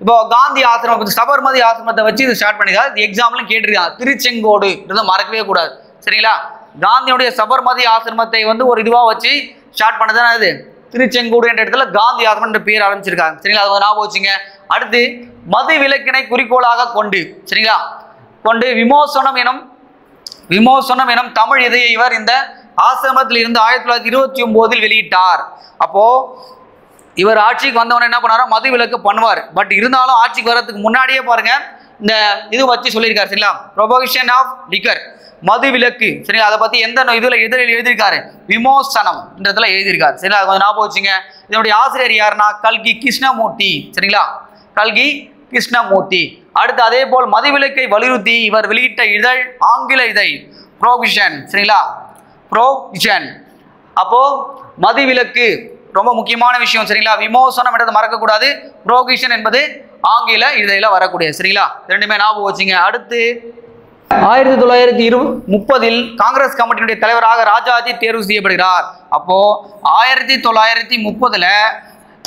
இப்போ காந்தி ஆசிரமம் சபர்மதி ஆசிரமத்தை வச்சு இது ஸ்டார்ட் பண்ணிருக்காரு. இது எக்ஸாம்பிளும் கேட்டிருக்காங்க, திருச்செங்கோடு, மறக்கவே கூடாது. சரிங்களா, காந்தியுடைய சபர்மதி ஆசிரமத்தை வந்து ஒரு இதுவாக வச்சு ஸ்டார்ட் பண்ணதான் இது திருச்செங்கோடு என்ற இடத்துல காந்தி ஆசிரமம் என்ற பேர் ஆரம்பிச்சிருக்காங்க. சரிங்களா, அது ஞாபகம் வச்சுங்க. அடுத்து மது விலக்கினை குறிக்கோளாக கொண்டு, சரிங்களா, விமோசனம் எனும் தமிழ் இதையை இவர் இந்த ஆசிரமத்தில் இருந்து 1929 வெளியிட்டார். அப்போ இவர் ஆட்சிக்கு வந்தவன என்ன பண்ணாரோ மது விலக்கு பண்ணுவார். பட் இருந்தாலும் ஆட்சிக்கு வர்றதுக்கு முன்னாடியே பாருங்க இந்த இது வச்சு சொல்லியிருக்காரு. சரிங்களா, ப்ரொபோகிஷன் ஆஃப் லிக்கர், மது விலக்கு. சரிங்களா, அதை பற்றி எந்த இதில் எழுதியிருக்காரு, விமோசனம்ன்றதுல எழுதியிருக்காரு. சரிங்களா, கொஞ்சம் ஞாபகம் வச்சுங்க. இதனுடைய ஆசிரியர் யாருன்னா கல்கி கிருஷ்ணமூர்த்தி. சரிங்களா, கல்கி கிருஷ்ணமூர்த்தி. அடுத்து அதே போல் மதுவிலக்கை வலியுறுத்தி இவர் வெளியிட்ட இதழ் ஆங்கில இதழ் ப்ரோவிஷன். சரிங்களா, ப்ரோவிஷன். அப்போ மதுவிலக்கு ரொம்ப முக்கியமான விஷயம். சரிங்களா, விமோசனம் என்றது மறக்கக்கூடாது, ப்ரோவிஷன் என்பது ஆங்கில இதழில் வரக்கூடிய. சரிங்களா, ரெண்டுமே ஞாபகம் வச்சுங்க. அடுத்து 1930 காங்கிரஸ் கமிட்டியினுடைய தலைவராக ராஜாஜி தேர்வு செய்யப்படுகிறார். அப்போ 1930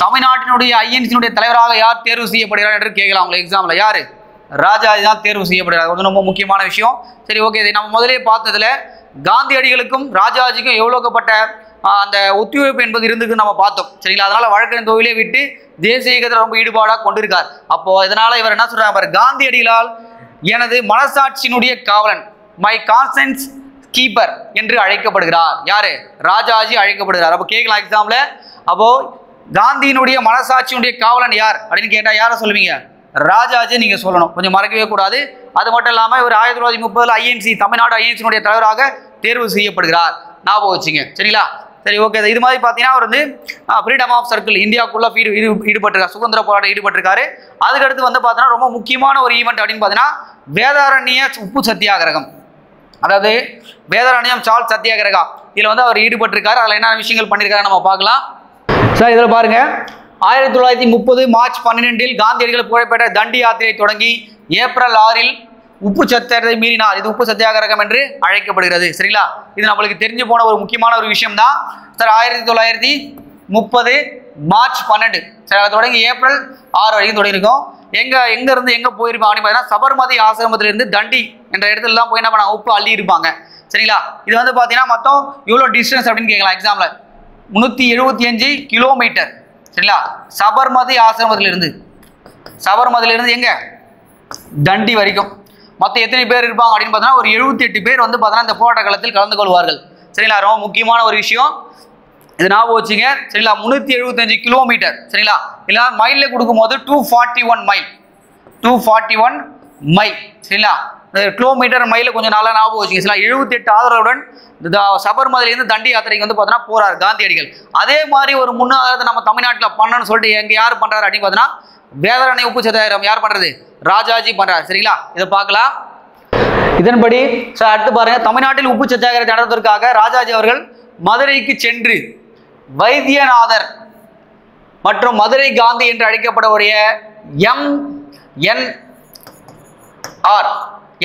தமிழ்நாட்டினுடைய ஐஎன்சியினுடைய தலைவராக யார் தேர்வு செய்யப்படுகிறார் என்று கேட்கலாம் உங்களுக்கு எக்ஸாம்ல. யாரு, ராஜாஜி தான் தேர்வு செய்யப்படுகிறார். அது ரொம்ப முக்கியமான விஷயம். சரி, ஓகே, இதை நம்ம முதலே பார்த்ததுல காந்தியடிகளுக்கும் ராஜாஜிக்கும் எவ்வளோக்கப்பட்ட அந்த ஒத்துழைப்பு என்பது இருந்துக்கு நம்ம பார்த்தோம். சரிங்களா, அதனால வழக்கறிஞர் தொழிலை விட்டு தேசிய இயக்கத்தில் ரொம்ப ஈடுபாடாக கொண்டிருக்கார். அப்போ இதனால இவர் என்ன சொல்றாங்க பாரு, காந்தியடிகளால் எனது மனசாட்சியினுடைய காவலன், மை கான்சன்ஸ் கீப்பர் என்று அழைக்கப்படுகிறார். யாரு, ராஜாஜி அழைக்கப்படுகிறார். அப்போ கேட்கலாம் எக்ஸாம்ல. அப்போ காந்தியினுடைய மனசாட்சியினுடைய காவலன் யார் அப்படின்னு கேட்டா யாரை சொல்லுவீங்க? ராஜாஜி நீங்க சொல்லணும், கொஞ்சம் மறக்கவே கூடாது. அது மட்டும் இல்லாம இவர் 1930 ஐஎன்சி தமிழ்நாடு ஐஎன்சியினுடைய தலைவராக தேர்வு செய்யப்படுகிறார். ஞாபகம் வச்சுங்க, சரிங்களா? சரி, ஓகே. இது மாதிரி பார்த்தீங்கன்னா அவர் வந்து ஃப்ரீடம் ஆஃப் சர்க்கிள் இந்தியாவுக்குள்ள ஈடுபட்டிருக்காரு, சுதந்திர போராட்டம் ஈடுபட்டிருக்காரு. அதுக்கடுத்து வந்து பார்த்தீங்கன்னா ரொம்ப முக்கியமான ஒரு ஈவெண்ட் அப்படின்னு பார்த்தீங்கன்னா வேதாரண்ய உப்பு சத்தியாகிரகம், அதாவது வேதாரண்யம் சால் சத்தியாகிரகா, இதில் வந்து அவர் ஈடுபட்டிருக்காரு. அதில் என்ன விஷயங்கள் பண்ணியிருக்காரு நம்ம பார்க்கலாம். சார் இதில் பாருங்க, 1930 மார்ச் 12 காந்தியடிகள் புகழ்பெற்ற தண்டி யாத்திரை தொடங்கி ஏப்ரல் 6 உப்பு சத்தியாகிரகத்தை மீறினார். இது உப்பு சத்தியாகிரகம் என்று அழைக்கப்படுகிறது. சரிங்களா? இது நம்மளுக்கு தெரிஞ்சு போன ஒரு முக்கியமான ஒரு விஷயம் தான் சார். 1930 மார்ச் 12 சரி, அதை தொடங்கி ஏப்ரல் 6 வரைக்கும் தொடங்கியிருக்கோம். எங்க இருந்து எங்க போயிருப்பாங்க அப்படின்னு பார்த்தீங்கன்னா சபர்மதி ஆசிரமத்திலிருந்து தண்டி என்ற இடத்துல தான் போய் என்ன பண்ண உப்பு அள்ளி இருப்பாங்க. சரிங்களா? இது வந்து பார்த்தீங்கன்னா மொத்தம் எவ்வளோ டிஸ்டன்ஸ் அப்படின்னு கேட்கலாம் எக்ஸாம்ல. 375 கிலோமீட்டர். சரிங்களா? சபர்மதி ஆசிரமத்திலிருந்து எங்க தண்டி வரைக்கும் மொத்தம் எத்தனை பேர் இருப்பாங்க அப்படின்னு பார்த்தீங்கன்னா ஒரு 78 பேர் வந்து பார்த்தீங்கன்னா இந்த போராட்ட காலத்தில் கலந்து கொள்வார்கள். சரிங்களா? ரொம்ப முக்கியமான ஒரு விஷயம், இது ஞாபகம் வச்சுங்க. சரிங்களா? 375 கிலோமீட்டர். சரிங்களா? இல்லை மைல்ல கொடுக்கும்போது 241 மைல். சரிங்களா? கிலோமீட்டர் மைல கொஞ்சம் நல்லா ஞாபகம் வச்சுங்க. சரிங்களா? 78 ஆதரவுடன் சபர்மதியிலிருந்து தண்டி யாத்திரைக்கு வந்து பார்த்தீங்கன்னா போறார் காந்தியடிகள். அதே மாதிரி ஒரு முன்னாதாரத்தை நம்ம தமிழ்நாட்டில் பண்ணணும்னு சொல்லிட்டு எங்க யார் பண்றாரு அப்படின்னு பார்த்தீங்கன்னா வேதாரண்ய உப்பு சத்தியாகிரகம் யார் பண்றது? ராஜாஜி பண்றாரு. சரிங்களா? இதை பார்க்கலாம். இதன்படி அடுத்து பாருங்க, தமிழ்நாட்டில் உப்பு சத்தியாகிரகத்தை நடத்துவதற்காக ராஜாஜி அவர்கள் மதுரைக்கு சென்று வைத்தியநாதர் மற்றும் மதுரை காந்தி என்று அழைக்கப்படக்கூடிய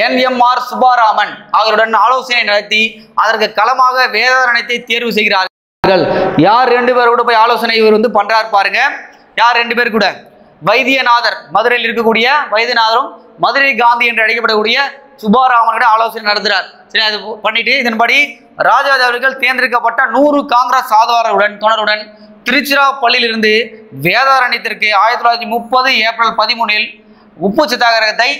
என்எம்ஆர் சுப்பாராமன் அவருடன் ஆலோசனை நடத்தி அதற்கு களமாக வேதாரண்யத்தை தேர்வு செய்கிறார்கள். யார் 2 பேர் கூட போய் ஆலோசனை இவர் வந்து பண்றாரு பாருங்க. யார் 2 பேர் கூட? வைத்தியநாதர், மதுரையில் இருக்கக்கூடிய வைத்தியநாதரும் மதுரை காந்தி என்று அழைக்கப்படக்கூடிய சுப்பாராமனோட ஆலோசனை நடத்துறார். சரி, அது பண்ணிட்டு இதன்படி ராஜாஜி அவர்கள் தேர்ந்தெடுக்கப்பட்ட 100 காங்கிரஸ் தொண்டருடன் திருச்சிராப்பள்ளியிலிருந்து வேதாரண்யத்திற்கு 1930 ஏப்ரல் 13 உப்பு சத்தியாகிரகத்தை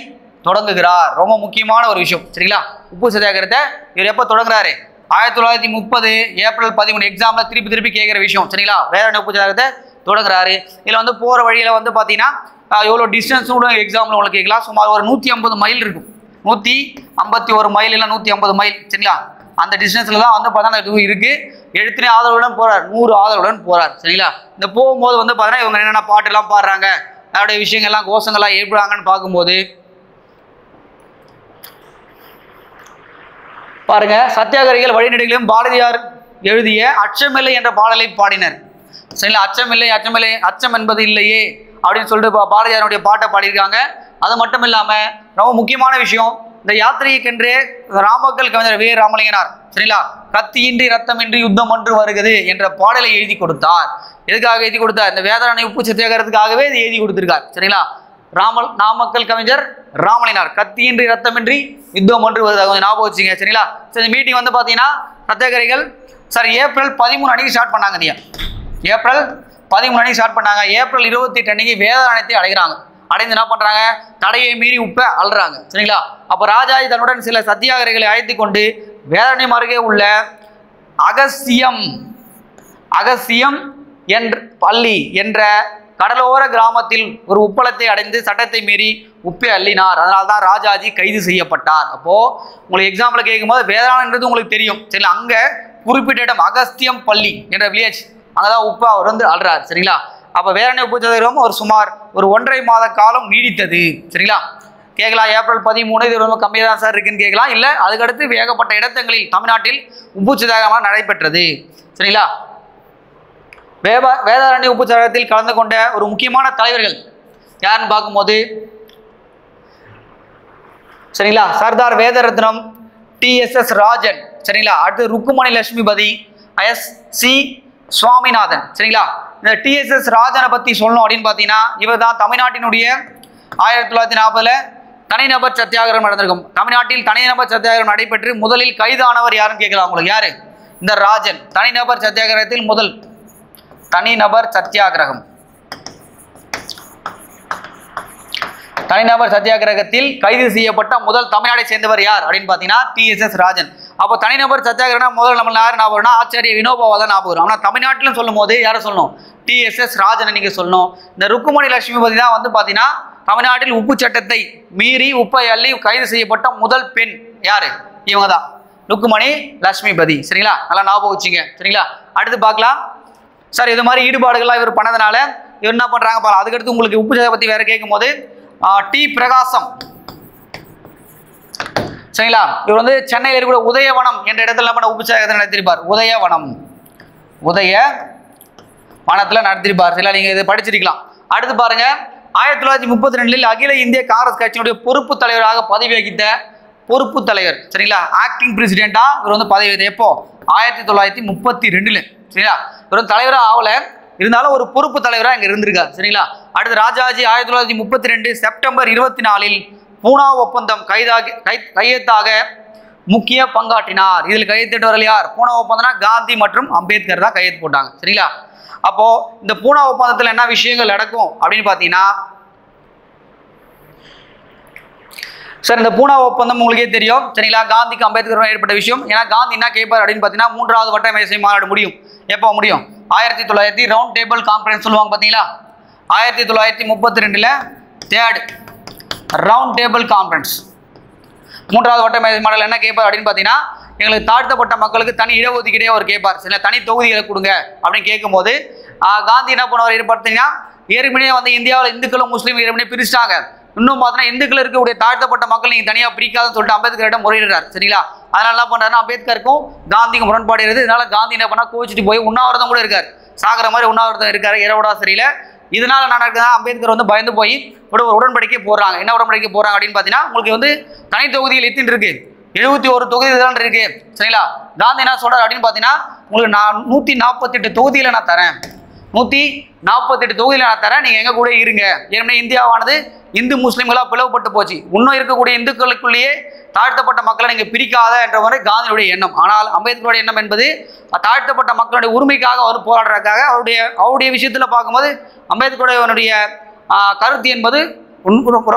தொடங்குகிறார். ரொம்ப முக்கியமான ஒரு விஷயம். சரிங்களா? உப்பு சத்தியாகிரகத்தை இவர் எப்போ தொடங்குறாரு? 1930 ஏப்ரல் 13 எக்ஸாம்ல திருப்பி கேட்கிற விஷயம். சரிங்களா? வேதாரண்ய உப்பு சத்தியாகிரகத்தை தொடங்குறாரு. இதில் வந்து போகிற வழியில் வந்து பார்த்தீங்கன்னா எவ்வளோ டிஸ்டன்ஸ் கூட எக்ஸாமில் உங்களுக்கு கேட்கலாம். சுமார் ஒரு 150 மைல் இருக்கும். 151 மைல் இல்லை 150 மைல். சரிங்களா? அந்த டிஸ்டன்ஸில் தான் வந்து பார்த்தீங்கன்னா இது இருக்குது. எழுத்தினே ஆதரவுடன் போகிறார், 100 ஆதரவுடன் போகிறார். சரிங்களா? இந்த போகும்போது வந்து பார்த்தீங்கன்னா இவங்க என்னென்ன பாட்டெல்லாம் பாடுறாங்க, அதோடைய விஷயங்கள்லாம் கோஷங்கள்லாம் ஏற்படுறாங்கன்னு பார்க்கும்போது பாருங்க, சத்தியாகிரகிகள் வழிநெடுகிலும் பாரதியார் எழுதிய அச்சமில்லை என்ற பாடலை பாடினர். சரிங்களா? அச்சம் என்பது இல்லையே அப்படின்னு சொல்லிட்டு பாரதியாருடைய பாட்டை பாடியிருக்காங்க. அது மட்டும் இல்லாமல் ரொம்ப முக்கியமான விஷயம், இந்த யாத்திரைக்கென்றே ராமக்கல் கவிஞர் வே ராமலிங்கனார் சரிங்களா கத்தியின்றி ரத்தமின்றி யுத்தம் ஒன்று வருகிறது என்ற பாடலை எழுதி கொடுத்தார். எதுக்காக எழுதி கொடுத்தார்? இந்த வேதாரண்ய உப்பு சத்தியாகிரகத்துக்காகவே இதை எழுதி கொடுத்திருக்கார். சரிங்களா? நாமக்கல் கவிஞர் ராமலிங்கனார் கத்தியின்றி ரத்தமின்றி யுத்தம் ஒன்று வருது, கொஞ்சம் ஞாபகம் வச்சுங்க. சரிங்களா? சரி, மீட்டிங் வந்து பார்த்தீங்கன்னா சத்தியாகிரகிகள் ஏப்ரல் 13 அன்னைக்கு ஸ்டார்ட் பண்ணாங்க. ஏப்ரல் 13 அன்னைக்கு ஸ்டார்ட் பண்ணாங்க. ஏப்ரல் 28 அன்னைக்கு வேதாரண்யத்தை அடைகிறாங்க. அடைந்து என்ன பண்றாங்க? தடையை மீறி உப்பை அள்ளுறாங்க. சரிங்களா? அப்போ ராஜாஜி தன்னுடன் சில சத்தியாகிரகிகளை அழைத்து கொண்டு வேதாரண்யம் அருகே உள்ள அகசியம் என்ற பள்ளி என்ற கடலோர கிராமத்தில் ஒரு உப்பளத்தை அடைந்து சட்டத்தை மீறி உப்பை அள்ளினார். அதனால தான் ராஜாஜி கைது செய்யப்பட்டார். அப்போ உங்களுக்கு எக்ஸாம்பிள் கேட்கும்போது வேதாரண்யன்றது உங்களுக்கு தெரியும். சரிங்களா? அங்க குறிப்பிட்ட இடம் அகஸ்தியம் பள்ளி என்ற வில்லேஜ், அங்கதான் உப்பை அவர் வந்து அள்ளுறார். சரிங்களா? அப்போ வேதாரண்ய உப்பு சத்தியாகிரகம் ஒரு சுமார் 1.5 மாத காலம் நீடித்தது. சரிங்களா? கேட்கலாம், ஏப்ரல் 13 இது ரொம்ப கம்மியாக தான் சார் இருக்குன்னு கேட்கலாம். இல்லை, அதுக்கடுத்து ஏகப்பட்ட இடங்களில் தமிழ்நாட்டில் உப்பு சத்தியாகிரகம் நடைபெற்றது. சரிங்களா? வேதாரண்ய உப்பு சத்தியாகிரகத்தில் கலந்து கொண்ட ஒரு முக்கியமான தலைவர்கள் யாருன்னு பார்க்கும்போது சரிங்களா சர்தார் வேதரத்னம், TSS ராஜன், சரிங்களா, அடுத்து ருக்குமணி லட்சுமிபதி, S.C. சுவாமிநாதன். சரிங்களா? இந்த TSS ராஜனை பற்றி சொல்லணும் அப்படின்னு பார்த்தீங்கன்னா இவர் தான் தமிழ்நாட்டினுடைய 1940 தனிநபர் சத்தியாகிரகம் நடந்திருக்கும். தமிழ்நாட்டில் தனிநபர் சத்தியாகிரகம் நடைபெற்று முதலில் கைதானவர் யாருன்னு கேட்கலாம் உங்களுக்கு. யாரு? இந்த ராஜன். தனிநபர் சத்தியாகிரகத்தில் முதல் தனிநபர் சத்தியாகிரகம் தனிநபர் சத்தியாகிரகத்தில் கைது செய்யப்பட்ட முதல் தமிழ்நாட்டை சேர்ந்தவர் யார் அப்படின்னு பார்த்தீங்கன்னா TSS ராஜன். அப்போ தனிநபர் சத்தியாகிரகம் முதல் நம்ம யார் ஞாபகம் வரும்னா ஆச்சாரிய வினோபாவை தான் ஞாபகம் வரும். ஆனால் தமிழ்நாட்டிலும் சொல்லும் போது யாரை சொல்லணும்? TSS ராஜனை நீங்கள் சொல்லணும். இந்த ருக்குமணி லட்சுமிபதி தான் வந்து பார்த்தீங்கன்னா தமிழ்நாட்டில் உப்பு சட்டத்தை மீறி உப்பை அள்ளி கைது செய்யப்பட்ட முதல் பெண் யாரு? இவங்க தான், ருக்குமணி லட்சுமிபதி. சரிங்களா, நல்லா ஞாபகம் வச்சுங்க. சரிங்களா, அடுத்து பார்க்கலாம். சார் இது மாதிரி ஈடுபாடுகள்லாம் இவர் பண்ணதுனால இவர் என்ன பண்ணுறாங்க பாருங்க. அதுக்கடுத்து உங்களுக்கு உப்பு சட்டத்தை பற்றி வேற கேட்கும் போது டி பிரகாசம். சரிங்களா, இவர் வந்து சென்னையில் இருக்கக்கூடிய உதயவனம் என்ற இடத்துல பண்ண உப்பு சட்டத்தை நடத்திருப்பார். உதயவனத்தில் நடத்திருப்பார். சரிங்களா, நீங்கள் இதை படிச்சிருக்கலாம். அடுத்து பாருங்க, 1932 அகில இந்திய காங்கிரஸ் கட்சியினுடைய பொறுப்பு தலைவராக பதவி வகித்த பொறுப்பு தலைவர். சரிங்களா, ஆக்டிங் பிரசிடென்டா இவர் வந்து பதவி வகித்த எப்போ? 1932. சரிங்களா, இவர் வந்து தலைவராக ஆகல, இருந்தாலும் ஒரு பொறுப்பு தலைவராக இங்கே இருந்திருக்கார். சரிங்களா, அடுத்து ராஜாஜி 1932 செப்டம்பர் 24 பூனா ஒப்பந்தம் கையெழுத்தாக முக்கிய பங்காற்றினார். இதில் கையெழுத்திட்டவர்கள் யார்? பூனா ஒப்பந்தம்னா காந்தி மற்றும் அம்பேத்கர் தான் கையெழுத்து போட்டாங்க. சரிங்களா, அப்போ இந்த பூனா ஒப்பந்தத்தில் என்ன விஷயங்கள் நடக்கும் அப்படின்னு பார்த்தீங்கன்னா, சார் இந்த பூனா ஒப்பந்தம் உங்களுக்கே தெரியும். சரிங்களா, காந்திக்கு அம்பேத்கர் ஏற்பட்ட விஷயம். ஏன்னா காந்தி என்ன கேட்பார் அப்படின்னு பார்த்தீங்கன்னா, 3வது வட்ட மேசை மாநாடு முடியும். எப்போ முடியும்? 1900 ரவுண்ட் டேபிள் கான்ஃபரன்ஸ் சொல்லுவாங்க பார்த்தீங்களா. 1932 தேர்ட் ரவுண்ட் டேபிள் கான்ஃபரன்ஸ் 3வது வட்ட மேசை மாநாடு என்ன கேட்பார் அப்படின்னு பார்த்தீங்கன்னா, எங்களுக்கு தாழ்த்தப்பட்ட மக்களுக்கு தனி இடஒதுக்கீடே அவர் கேட்பார். சில தனி தொகுதிகளை கொடுங்க அப்படின்னு கேட்கும்போது காந்தி என்ன பண்ணுவார் பார்த்தீங்கன்னா, ஏற்கனவே வந்து இந்தியாவில் இந்துக்களும் முஸ்லீம் ஏற்கனவே பிரிச்சிட்டாங்க. இன்னும் பார்த்தீங்கன்னா இந்துக்கள் இருக்கக்கூடிய தாழ்த்தப்பட்ட மக்கள் நீங்கள் தனியாக பிரிக்காதுன்னு சொல்லிட்டு அம்பேத்கரிடம் முறையிடுறார். சரிங்களா, அதனால என்ன பண்ணுறாருன்னா அம்பேத்கருக்கும் காந்திக்கும் முரண்பாடு இருக்குது. இதனால காந்தி என்ன பண்ணால் கோவிச்சிட்டு போய் உண்ணாவிரதம் கூட இருக்கார். சாகிற மாதிரி உண்ணாவிரதம் இருக்காரு இரவோடா சரியில்லை. இதனால என்ன நடக்குதுன்னா அம்பேத்கர் வந்து பயந்து போய் ஒரு உடன்படிக்கை போடுறாங்க. என்ன உடன்படிக்கை போடுறாங்க அப்படின்னு பார்த்தீங்கன்னா, உங்களுக்கு வந்து தனி தொகுதிகள் எத்தின்னு இருக்கு, 71 தொகுதி தான் இருக்கு. சரிங்களா, காந்தி என்ன சொல்றாரு அப்படின்னு பார்த்தீங்கன்னா, உங்களுக்கு நான் 148 தொகுதியில் நான் தரேன், 148 தொகுதியில் நான் தரேன், நீங்கள் எங்கள் கூட இருங்க. ஏன்னா இந்தியாவானது இந்து முஸ்லீம்களாக பிளவுபட்டு போச்சு. இன்னும் இருக்கக்கூடிய இந்துக்களுக்குள்ளேயே தாழ்த்தப்பட்ட மக்களை நீங்கள் பிரிக்காத என்ற மாதிரி காந்தியுடைய எண்ணம். ஆனால் அம்பேத்கருடைய எண்ணம் என்பது தாழ்த்தப்பட்ட மக்களுடைய உரிமைக்காக அவர் போராடுறதுக்காக அவருடைய விஷயத்தில் பார்க்கும்போது அம்பேத்கருடைய கருத்து என்பது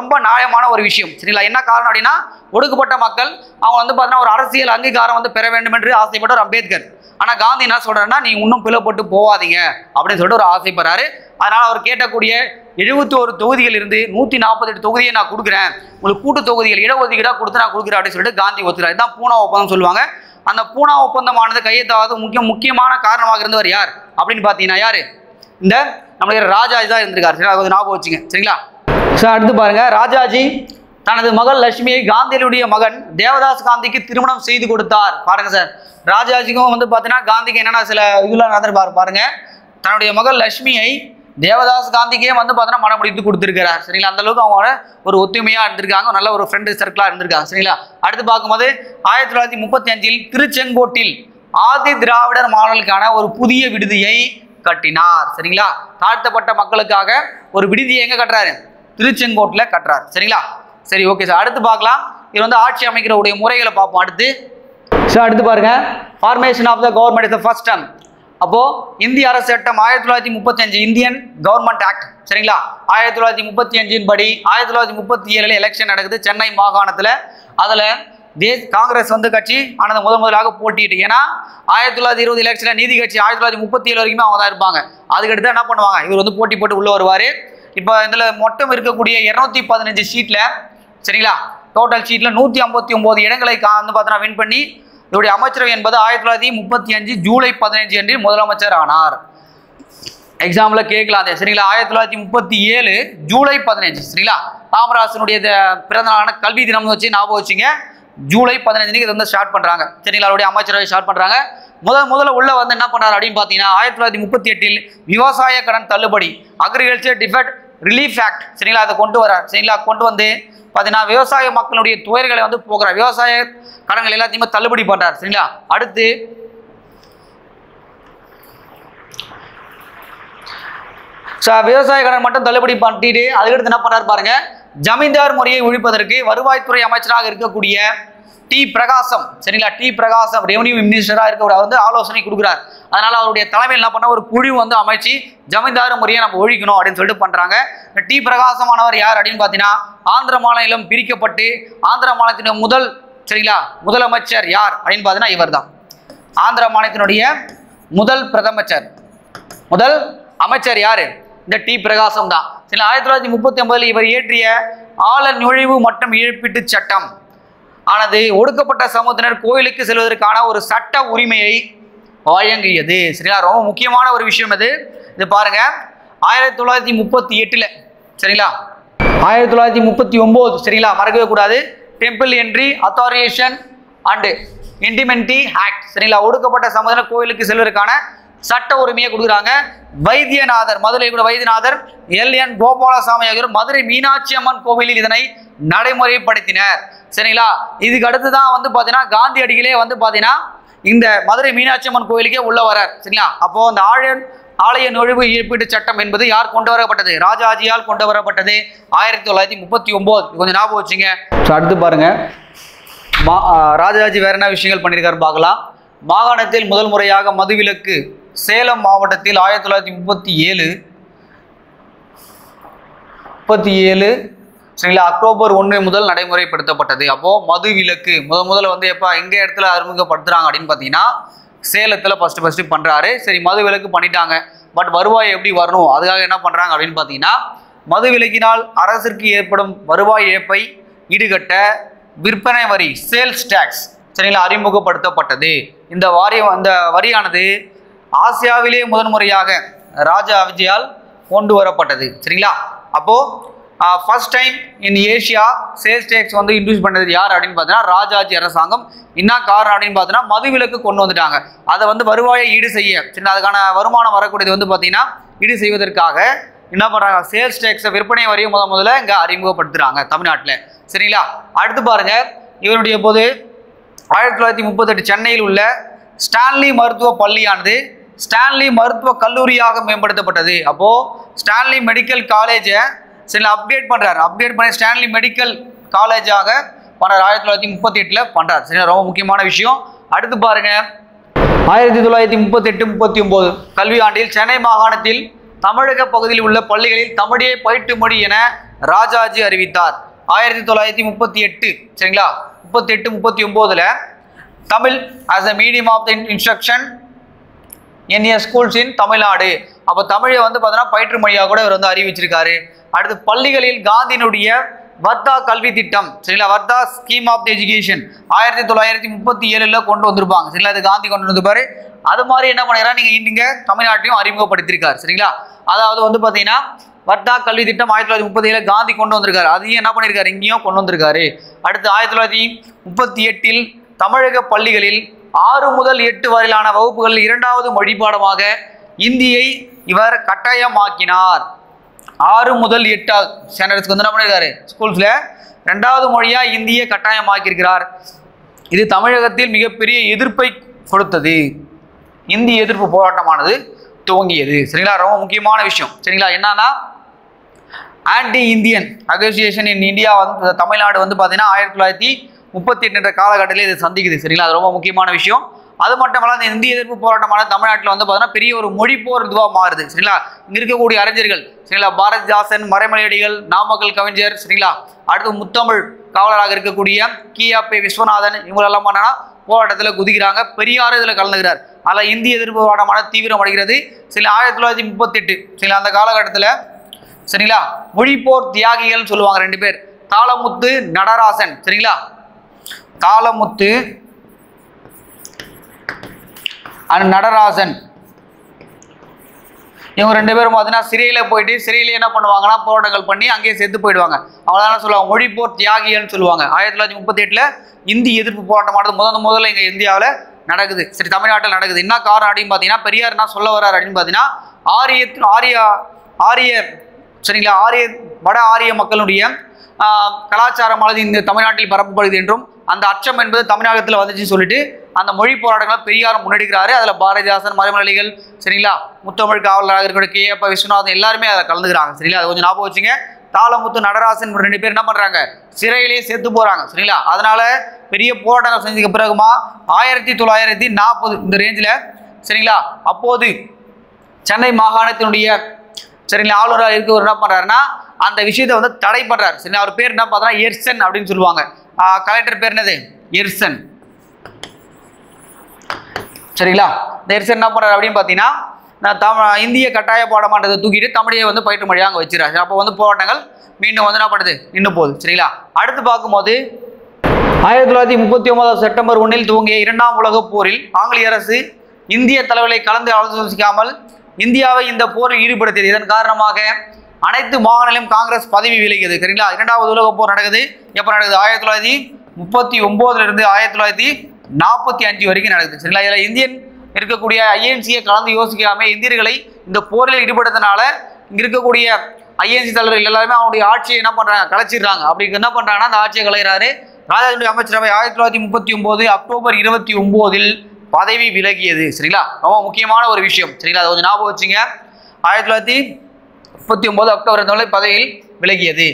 ரொம்ப நியாயமான ஒரு விஷயம். சரிங்களா, என்ன காரணம் அப்படின்னா, ஒடுக்கப்பட்ட மக்கள் அவங்க வந்து பார்த்தீங்கன்னா ஒரு அரசியல் அங்கீகாரம் வந்து பெற வேண்டும் என்று ஆசைப்பட்டார் அம்பேத்கர். ஆனால் காந்தி என்ன சொல்றாருன்னா, நீ இன்னும் பிளவுபட்டு போவாதீங்க அப்படின்னு சொல்லிட்டு ஒரு ஆசைப்படுறாரு. அதனால அவர் கேட்டக்கூடிய 71 தொகுதிகள் இருந்து 148 தொகுதியை நான் கொடுக்குறேன், உங்களுக்கு கூட்டு தொகுதிகள் இடஒதுக்கீடாக கொடுத்து நான் கொடுக்குறேன் அப்படின்னு சொல்லிட்டு காந்தி ஒத்துக்கிறார். இதுதான் பூனா ஒப்பந்தம் சொல்லுவாங்க. அந்த பூனா ஒப்பந்தமானது கையெழுத்தாவது முக்கியமான காரணமாக இருந்தவர் யார் அப்படின்னு பார்த்தீங்கன்னா, யாரு? இந்த நம்மளுடைய ராஜாஜி தான் இருந்திருக்காரு. சரி, அதை ஞாபகம் வச்சுங்க. சரிங்களா, சார் அடுத்து பாருங்க, ராஜாஜி தனது மகள் லட்சுமியை காந்தியுடைய மகன் தேவதாஸ் காந்திக்கு திருமணம் செய்து கொடுத்தார். பாருங்க சார், ராஜாஜிக்கும் வந்து பார்த்தீங்கன்னா காந்திக்கு என்னென்ன சில இதெல்லாம் நடந்திருப்பாரு பாருங்க. தன்னுடைய மகள் லட்சுமியை தேவதாஸ் காந்திக்கே வந்து பார்த்தீங்கன்னா மனம் முடித்து கொடுத்துருக்கிறார். சரிங்களா, அந்த அளவுக்கு அவங்க ஒரு ஒத்துமையாக இருந்திருக்காங்க, நல்ல ஒரு ஃப்ரெண்டு சர்க்கிளாக இருந்திருக்காங்க. சரிங்களா, அடுத்து பார்க்கும்போது 1935 திருச்செங்கோட்டில் ஆதி திராவிடர் மாணவர்களுக்கான ஒரு புதிய விடுதியை கட்டினார். சரிங்களா, தாழ்த்தப்பட்ட மக்களுக்காக ஒரு விடுதியை எங்க கட்டுறாரு? திருச்செங்கோட்டில் கட்டுறாரு. சரிங்களா, சரி ஓகே சார். அடுத்து பார்க்கலாம், இது வந்து ஆட்சி அமைக்கிற உடைய முறைகளை பார்ப்போம். அடுத்து சார் அடுத்து பாருங்க, formation of the government is the first time. அப்போ இந்திய அரசு சட்டம் 1935 இந்தியன் கவர்மெண்ட் ஆக்ட். சரிங்களா, 1935 படி 1937 எலெக்ஷன் நடக்குது சென்னை மாகாணத்தில். அதில் காங்கிரஸ் வந்து கட்சி ஆனது முதலாக போட்டிட்டு. ஏன்னா 1920 எலெக்ஷனில் நீதி கட்சி 1937 வரைக்குமே அவங்க தான் இருப்பாங்க. அதுக்கடுத்து என்ன பண்ணுவாங்க, இவர் வந்து போட்டி போட்டு உள்ளே வருவார். இப்போ இதில் மொத்தம் இருக்கக்கூடிய 215 சீட்டில், சரிங்களா, டோட்டல் சீட்டில் 159 இடங்களை வந்து பார்த்தோன்னா வின் பண்ணி இவருடைய அமைச்சரவை என்பது 1935 ஜூலை 15 அன்று முதலமைச்சர் ஆனார். எக்ஸாம்பிள் கேட்கலாம். சரிங்களா, 1937 ஜூலை 15. சரிங்களா, காமராஜனுடைய பிறந்த நாளான கல்வி தினம் வச்சு ஞாபகம் வச்சுங்க. ஜூலை 15 இதை வந்து ஸ்டார்ட் பண்ணுறாங்க. சரிங்களா, அவருடைய அமைச்சரவை ஸ்டார்ட் பண்ணுறாங்க. முதல்ல உள்ள வந்து என்ன பண்ணுறாரு அப்படின்னு பார்த்தீங்கன்னா, 1938 விவசாய கடன் தள்ளுபடி அக்ரிகல்ச்சர் டிஃபெக்ட் ரிலீஃப் ஆக்ட். சரிங்களா, அதை கொண்டு வரார். சரிங்களா, கொண்டு வந்து பார்த்தீங்கன்னா விவசாய மக்களுடைய துயர்களை வந்து போகிறார். விவசாய கடன்கள் எல்லாத்தையுமே தள்ளுபடி பண்ணுறார். சரிங்களா, அடுத்து விவசாய கடன் மட்டும் தள்ளுபடி பண்ணிட்டு அதுக்கடுத்து என்ன பண்ணுறாரு பாருங்க, ஜமீன்தார் முறையை ஒழிப்பதற்கு வருவாய்த்துறை அமைச்சராக இருக்கக்கூடிய டி பிரகாசம் சரிங்களா, டி பிரகாசம் ரெவன்யூ மினிஸ்டராக இருக்கிற வந்து ஆலோசனை கொடுக்குறார். அதனால அவருடைய தலைமையில் என்ன பண்ண ஒரு குழு வந்து அமைச்சு ஜமீன்தார் முறையை நம்ம ஒழிக்கணும் அப்படின்னு சொல்லிட்டு பண்றாங்க. டி பிரகாசமானவர் யார் அப்படின்னு பார்த்தீங்கன்னா ஆந்திர மாநிலம் பிரிக்கப்பட்டு ஆந்திர மாநிலத்தின் முதல் சரிங்களா முதலமைச்சர் யார் அப்படின்னு பார்த்தீங்கன்னா இவர் தான். ஆந்திர மாநிலத்தினுடைய முதல் முதல் அமைச்சர் யாரு? இந்த டி பிரகாசம் தான். சரி, 1939 இவர் இயற்றிய ஆழ நுழைவு மற்றும் இழப்பீட்டு சட்டம் ஆனது ஒடுக்கப்பட்ட சமூகத்தினர் கோயிலுக்கு செல்வதற்கான ஒரு சட்ட உரிமையை வழங்கியது. சரிங்களா, ரொம்ப முக்கியமான ஒரு விஷயம் இது பாருங்க. 1938 சரிங்களா, 1939 சரிங்களா, மறக்கவே கூடாது. டெம்பிள் என்ட்ரி அத்தாரிசேஷன் அண்ட் இன்டிமெண்டி ஆக்ட் சரிங்களா, ஒடுக்கப்பட்ட சமூகத்தினர் கோயிலுக்கு செல்வதற்கான சட்ட உரிமையை கொடுக்குறாங்க. வைத்தியநாதர், மதுரை வைத்தியநாதர் எல்.என். கோபாலசாமி ஆகியோர் மதுரை மீனாட்சி அம்மன் கோவிலில் இதனை நடைமுறைப்படுத்தினர். சரிங்களா, இதுக்கு அடுத்துதான் வந்து பார்த்தீங்கன்னா காந்தியடிகளே வந்து பார்த்தீங்கன்னா இந்த மதுரை மீனாட்சி அம்மன் கோவிலுக்கே உள்ள வரார். சரிங்களா, அப்போ அந்த ஆலய நுழைவு இழப்பீட்டு சட்டம் என்பது யார் கொண்டு வரப்பட்டது? ராஜாஜியால் கொண்டு வரப்பட்டது 1939. கொஞ்சம் ஞாபகம் வச்சுங்க. அடுத்து பாருங்க, ராஜாஜி வேற என்ன விஷயங்கள் பண்ணியிருக்காரு பார்க்கலாம். மாகாணத்தில் முதல் முறையாக மதுவிலக்கு சேலம் மாவட்டத்தில் 1937 சரிங்களா அக்டோபர் 1 முதல் நடைமுறைப்படுத்தப்பட்டது. அப்போ மது விலக்கு முதல்ல வந்து எப்போ எங்க இடத்துல அறிமுகப்படுத்துறாங்க அப்படின்னு பார்த்தீங்கன்னா சேலத்தில் ஃபர்ஸ்ட் பண்றாரு. சரி, மது விலக்கு பண்ணிட்டாங்க, பட் வருவாய் எப்படி வரணும், அதுக்காக என்ன பண்றாங்க அப்படின்னு பார்த்தீங்கன்னா மது விலக்கினால் அரசிற்கு ஏற்படும் வருவாய் இழப்பை ஈடுகட்ட விற்பனை வரி சேல்ஸ் டேக்ஸ் சரிங்களா அறிமுகப்படுத்தப்பட்டது. இந்த வரியானது ஆசியாவிலே முதன்முறையாக ராஜாஜியால் கொண்டு வரப்பட்டது. சரிங்களா, அப்போ first time in Asia sales tax வந்து இன்ட்ரடியூஸ் பண்ணது யார் அப்படின்னு பார்த்தீங்கன்னா ராஜாஜி அரசாங்கம். என்ன காரணம் அப்படின்னு பார்த்தீங்கன்னா மதுவிலக்கு கொண்டு வந்துட்டாங்க. அதை வந்து வருவாயை ஈடு செய்ய சரிங்களா, அதுக்கான வருமானம் வரக்கூடியது வந்து பார்த்தீங்கன்னா ஈடு செய்வதற்காக என்ன பண்ணுறாங்க, சேல்ஸ் டேக்ஸை விற்பனை வரையும் முதல்ல இங்கே அறிமுகப்படுத்துகிறாங்க தமிழ்நாட்டில். சரிங்களா, அடுத்து பாருங்க, இவருடைய போது 1938 சென்னையில் உள்ள ஸ்டான்லி மருத்துவ பள்ளியானது ஸ்டான்லி மருத்துவ கல்லூரியாக மேம்படுத்தப்பட்டது. அப்போ ஸ்டான்லி மெடிக்கல் காலேஜை சரி அப்டேட் பண்ணி ஸ்டான்லி மெடிக்கல் காலேஜாக பண்றார். 1938 பண்றார். சரி, ரொம்ப முக்கியமான விஷயம். அடுத்து பாருங்க, 1938-39 கல்வியாண்டில் சென்னை மாகாணத்தில் தமிழக பகுதியில் உள்ள பள்ளிகளில் தமிழே பயிற்று மொழி என ராஜாஜி அறிவித்தார். 1938 சரிங்களா 38-39 Tamil as a medium of the instruction in a schools in Tamil Nadu. அப்போ தமிழை வந்து பார்த்தீங்கன்னா பயிற்று மொழியாக கூட இவர் வந்து அறிவிச்சிருக்காரு. அடுத்து பள்ளிகளில் காந்தியினுடைய வர்தா கல்வி திட்டம் சரிங்களா, வர்தா ஸ்கீம் ஆஃப் எஜுகேஷன் 1937 கொண்டு வந்திருப்பாங்க. சரிங்களா, அது காந்தி கொண்டு வந்திருப்பாரு. அது மாதிரி என்ன பண்ணுறாரு, நீங்க தமிழ்நாட்டையும் அறிமுகப்படுத்தியிருக்காரு. சரிங்களா, அதாவது வந்து பார்த்தீங்கன்னா வர்தா கல்வி திட்டம் 1937 காந்தி கொண்டு வந்திருக்காரு. அதையும் என்ன பண்ணியிருக்காரு, இங்கேயும் கொண்டு வந்திருக்காரு. அடுத்து 1938 தமிழக பள்ளிகளில் 6 முதல் 8 வரையிலான வகுப்புகளில் 2வது மொழிப்பாடமாக இந்தியை இவர் கட்டாயமாக்கினார். 6 முதல் 8 ஸ்டாண்டர்ட்ஸ்க்கு வந்து என்ன பண்ணியிருக்காரு, ஸ்கூல்ஸ்ல 2வது மொழியா இந்தியை கட்டாயமாக்கியிருக்கிறார். இது தமிழகத்தில் மிகப்பெரிய எதிர்ப்பை கொடுத்தது. இந்தி எதிர்ப்பு போராட்டமானது துவங்கியது. சரிங்களா, ரொம்ப முக்கியமான விஷயம். சரிங்களா, என்னன்னா anti Indian association in India வந்து தமிழ்நாடு வந்து பார்த்தீங்கன்னா 1938 என்ற காலகட்டத்தில் இது சந்திக்குது. சரிங்களா, அது ரொம்ப முக்கியமான விஷயம். அது மட்டும் இல்லாமல் இந்த இந்திய எதிர்ப்பு போராட்டமான தமிழ்நாட்டில் வந்து பார்த்தீங்கன்னா பெரிய ஒரு மொழி போர் இதுவாக மாறுது. சரிங்களா, இங்கே இருக்கக்கூடிய அறிஞர்கள் சரிங்களா பாரதிதாசன், மறைமலையடிகள், நாமக்கல் கவிஞர் சரிங்களா, அடுத்து முத்தமிழ் காவலராக இருக்கக்கூடிய கி.ஆ.பி. விஸ்வநாதன் இவங்களெல்லாம் பண்ணா போராட்டத்தில் குதிக்கிறாங்க. பெரியார் இதில் கலந்துகிறார். அதில் இந்திய எதிர்ப்பு போராட்டமான தீவிரம் அடைகிறது. சரி, 1938 சரிங்களா அந்த காலகட்டத்தில் சரிங்களா மொழிப்போர் தியாகிகள் சொல்லுவாங்க 2 பேர், தாளமுத்து நடராசன். சரிங்களா, தாளமுத்து அண்ட் நடராசன் இவங்க 2 பேரும் பார்த்தீங்கன்னா சிறையில் போயிட்டு சிறையிலே என்ன பண்ணுவாங்கன்னா போராட்டங்கள் பண்ணி அங்கேயே செத்து போயிடுவாங்க. அவங்களால என்ன சொல்லுவாங்க, மொழிப்போர் தியாகிகள்னு சொல்லுவாங்க. 1938 இந்தி எதிர்ப்பு போராட்டமானது முதல்ல இங்கே இந்தியாவில் நடக்குது. சரி, தமிழ்நாட்டில் நடக்குது. என்ன காரணம் அப்படின்னு பார்த்தீங்கன்னா பெரியார் என்ன சொல்ல வர்றாரு அப்படின்னு பார்த்தீங்கன்னா ஆரிய சரிங்களா வட ஆரிய மக்களுடைய கலாச்சாரமானது இந்த தமிழ்நாட்டில் பரப்பப்படுது என்றும் அந்த அச்சம் என்பது தமிழகத்தில் வந்துச்சுன்னு சொல்லிட்டு அந்த மொழி போராட்டங்களை பெரியார் முன்னெடுக்கிறாரு. அதில் பாரதிதாசன், மறைமலைகள் சரிங்களா முத்தமிழ் காவலராக இருக்கக்கூடிய கே.ஆ.பி. விஸ்வநாதன் எல்லாருமே அதை கலந்துக்கிறாங்க. சரிங்களா, அதை கொஞ்சம் ஞாபகம் வச்சுங்க. தாளமுத்து நடராசன் 2 பேர் என்ன பண்றாங்க, சிறையிலேயே செத்து போறாங்க. சரிங்களா, அதனால பெரிய போராட்டங்கள் செஞ்சதுக்கு பிறகுமா 1940 இந்த ரேஞ்சில் சரிங்களா, அப்போது சென்னை மாகாணத்தினுடைய சரிங்களா ஆளுநராக இருக்கவர் என்ன பண்றாருன்னா அந்த விஷயத்தை வந்து தடை பண்றாரு. சரிங்களா, அவர் பேர் என்ன பார்த்தா எர்சன் அப்படின்னு சொல்லுவாங்க. கலெக்டர் பேர் என்னது, எர்சன். சரிங்களா, இந்த எர்சன் என்ன பண்றாரு அப்படின்னு பார்த்தீங்கன்னா இந்திய கட்டாய பாடமானதை தூக்கிட்டு தமிழையை வந்து பயிற்று மொழியாக அங்கே வச்சிருக்காரு. அப்போ வந்து போராட்டங்கள் மீண்டும் வந்து என்ன பண்ணுது, நின்று போகுது. சரிங்களா, அடுத்து பார்க்கும்போது 1939 செப்டம்பர் 1 துவங்கிய 2ஆம் உலகப் போரில் ஆங்கிலேய அரசு இந்திய தலைவர்களை கலந்து ஆலோசிக்காமல் இந்தியாவை இந்த போரில் ஈடுபடுத்தியது. இதன் காரணமாக அனைத்து மாகாணங்களிலும் காங்கிரஸ் பதவி விலகியது. சரிங்களா, 2வது உலகப் போர் நடக்குது. எப்போ நடக்குது, 1939 1945 வரைக்கும் நடக்குது. சரிங்களா, இதில் இந்தியன் இருக்கக்கூடிய ஐஎன்சியை கலந்து யோசிக்காம இந்தியர்களை இந்த போரில் ஈடுபடுறதுனால இங்க இருக்கக்கூடிய ஐஎன்சி தலைவர்கள் எல்லாருமே அவனுடைய ஆட்சியை என்ன பண்றாங்க, கலைச்சிடுறாங்க. அப்படி என்ன பண்றாங்கன்னா அந்த ஆட்சியை கலைகிறாரு. ராஜாஜியுடைய அமைச்சரவை 1939 அக்டோபர் 29 பதவி விலகியது. சரிங்களா, ரொம்ப முக்கியமான ஒரு விஷயம். சரிங்களா, அதை கொஞ்சம் ஞாபகம் வச்சுங்க. 1939 அக்டோபர் 29 பதவியில் விலகியது.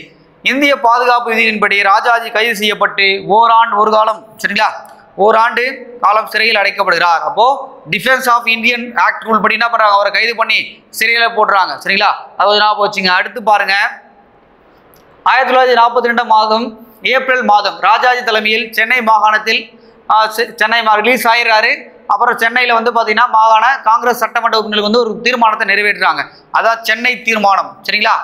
இந்திய பாதுகாப்பு விதியின்படி ராஜாஜி கைது செய்யப்பட்டு ஒரு காலம் சரிங்களா ஓராண்டு காலம் சிறையில் அடைக்கப்படுகிறார். அப்போ defence of Indian act rule படி என்ன பண்றாங்க, அவரை கைது பண்ணி சிறையில் போடுறாங்க. சரிங்களா, அதை ஞாபகம் வச்சுங்க. அடுத்து பாருங்க, 1942 ஏப்ரல் மாதம் ராஜாஜி தலைமையில் சென்னை மாகாணத்தில் சென்னை ரிலீஸ் ஆயிடுறாரு. அப்புறம் சென்னையில் வந்து பார்த்தீங்கன்னா மாகாண காங்கிரஸ் சட்டமன்ற உறுப்பினர்களுக்கு வந்து ஒரு தீர்மானத்தை நிறைவேற்றுறாங்க. அதான் சென்னை தீர்மானம். சரிங்களா,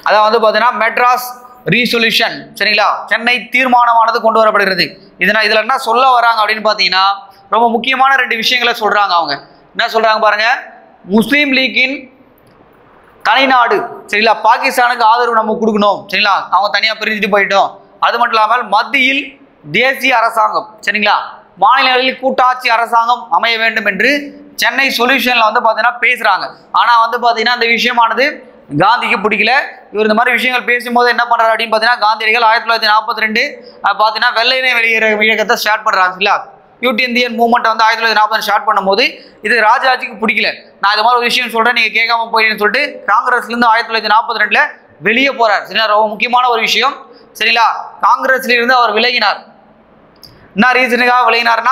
அதான் வந்து பார்த்தீங்கன்னா மெட்ராஸ் ரீசொல்யூஷன். சரிங்களா, சென்னை தீர்மானமானது கொண்டு வரப்படுகிறது. இதில் என்ன சொல்ல வராங்க அப்படின்னு பார்த்தீங்கன்னா ரொம்ப முக்கியமான 2 விஷயங்களை சொல்றாங்க. அவங்க என்ன சொல்றாங்க பாருங்க, முஸ்லீம் லீக்கின் தனிநாடு சரிங்களா, பாகிஸ்தானுக்கு ஆதரவு நம்ம கொடுக்கணும். சரிங்களா, அவங்க தனியாக பிரிஞ்சுட்டு போயிட்டோம். அது மட்டும் இல்லாமல் மத்தியில் தேசிய அரசாங்கம் சரிங்களா, மாநிலங்களில் கூட்டாட்சி அரசாங்கம் அமைய வேண்டும் என்று சென்னை சொல்யூஷன்ல வந்து பார்த்தீங்கன்னா பேசுறாங்க. ஆனால் வந்து பார்த்தீங்கன்னா அந்த விஷயமானது காந்திக்கு பிடிக்கல. இவர் இந்த மாதிரி விஷயங்கள் பேசும்போது என்ன பண்றாரு அப்படின்னு பார்த்தீங்கன்னா காந்தியடிகள் 1942 பார்த்தீங்கன்னா வெள்ளையினை வெளியேற இயக்கத்தை ஸ்டார்ட் பண்றாங்க. இல்லையா, யூத் இந்தியன் மூவ்மெண்ட் வந்து 1940 ஸ்டார்ட் பண்ணும்போது இது ராஜாஜிக்கு பிடிக்கல. நான் இது மாதிரி ஒரு விஷயம் சொல்றேன், நீங்க கேட்காம போயின்னு சொல்லிட்டு காங்கிரஸ்லேருந்து 1942 வெளியே போறார். சரிங்களா, ரொம்ப முக்கியமான ஒரு விஷயம். சரிங்களா, காங்கிரஸ்ல இருந்து அவர் விலகினார். என்ன ரீசனுக்காக விலகினார்னா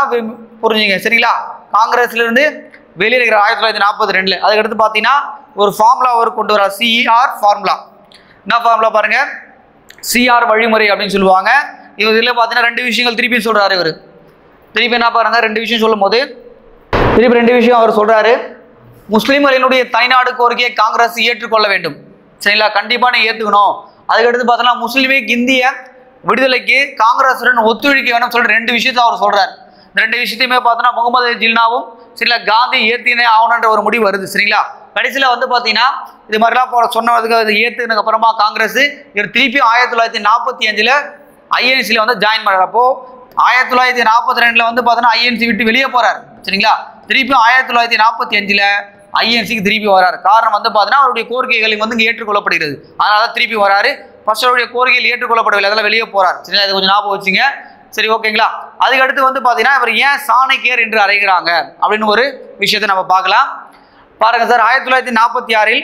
புரிஞ்சுங்க. சரிங்களா, காங்கிரஸ்ல இருந்து வெளியேறுகிறார் 1942. அதுக்கடுத்து பார்த்தீங்கன்னா ஒரு ஃபார்முலா அவர் கொண்டு வர சிஆர் ஃபார்முலா. என்ன ஃபார்முலா பாருங்க, சிஆர் வழிமுறை அப்படின்னு சொல்லுவாங்க. இதில் பார்த்தீங்கன்னா 2 விஷயங்கள் திருப்பி சொல்றாரு இவர். திருப்பி என்ன பாருங்க, 2 விஷயம் சொல்லும் போது திருப்பி 2 விஷயம் அவர் சொல்றாரு. முஸ்லீம்களினுடைய தனிநாடு கோரிக்கையை காங்கிரஸ் ஏற்றுக்கொள்ள வேண்டும். சரிங்களா, கண்டிப்பா நீங்க ஏற்றுக்கணும். அதுக்கடுத்து பார்த்தோன்னா முஸ்லீம் லீக் இந்திய விடுதலைக்கு காங்கிரஸுடன் ஒத்துழைக்க வேணும்னு சொல்லிட்டு 2 விஷயத்தை அவர் சொல்றாரு. இந்த 2 விஷயத்தையுமே பார்த்தோன்னா முகமது ஜின்னாவும் சரிங்களா காந்தி ஏற்றினே ஆகணுன்ற ஒரு முடிவு வருது. சரிங்களா, கடைசியில் வந்து பார்த்தீங்கன்னா இது மாதிரிலாம் சொன்னதுக்கு அது ஏற்றுனதுக்கு அப்புறமா காங்கிரஸ் இவர் திருப்பி 1945 ஐஎன்சியில் வந்து ஜாயின் பண்ணுறாரு. அப்போ 1942 வந்து பார்த்தோன்னா ஐஎன்சி விட்டு வெளியே போறாரு. சரிங்களா, திருப்பி 1945 ஐஎன்சிக்கு திருப்பி வராரு. காரணம் வந்து பார்த்தீங்கன்னா அவருடைய கோரிக்கைகள் வந்து இங்கே ஏற்றுக்கொள்ளப்படுகிறது. அதனால தான் திருப்பி வராரு. ஃபர்ஸ்ட் அவருடைய கோரிக்கைகள் ஏற்றுக்கொள்ளப்படவில்லை, அதெல்லாம் வெளியே போறாரு. சரிங்களா, இது கொஞ்சம் ஞாபகம் வச்சுங்க. சரி, ஓகேங்களா. அதுக்கடுத்து வந்து பார்த்தீங்கன்னா இவர் ஏன் சாணக்கியர் என்று அழைக்கிறாங்க அப்படின்னு ஒரு விஷயத்தை நம்ம பார்க்கலாம். பாருங்க சார், 1946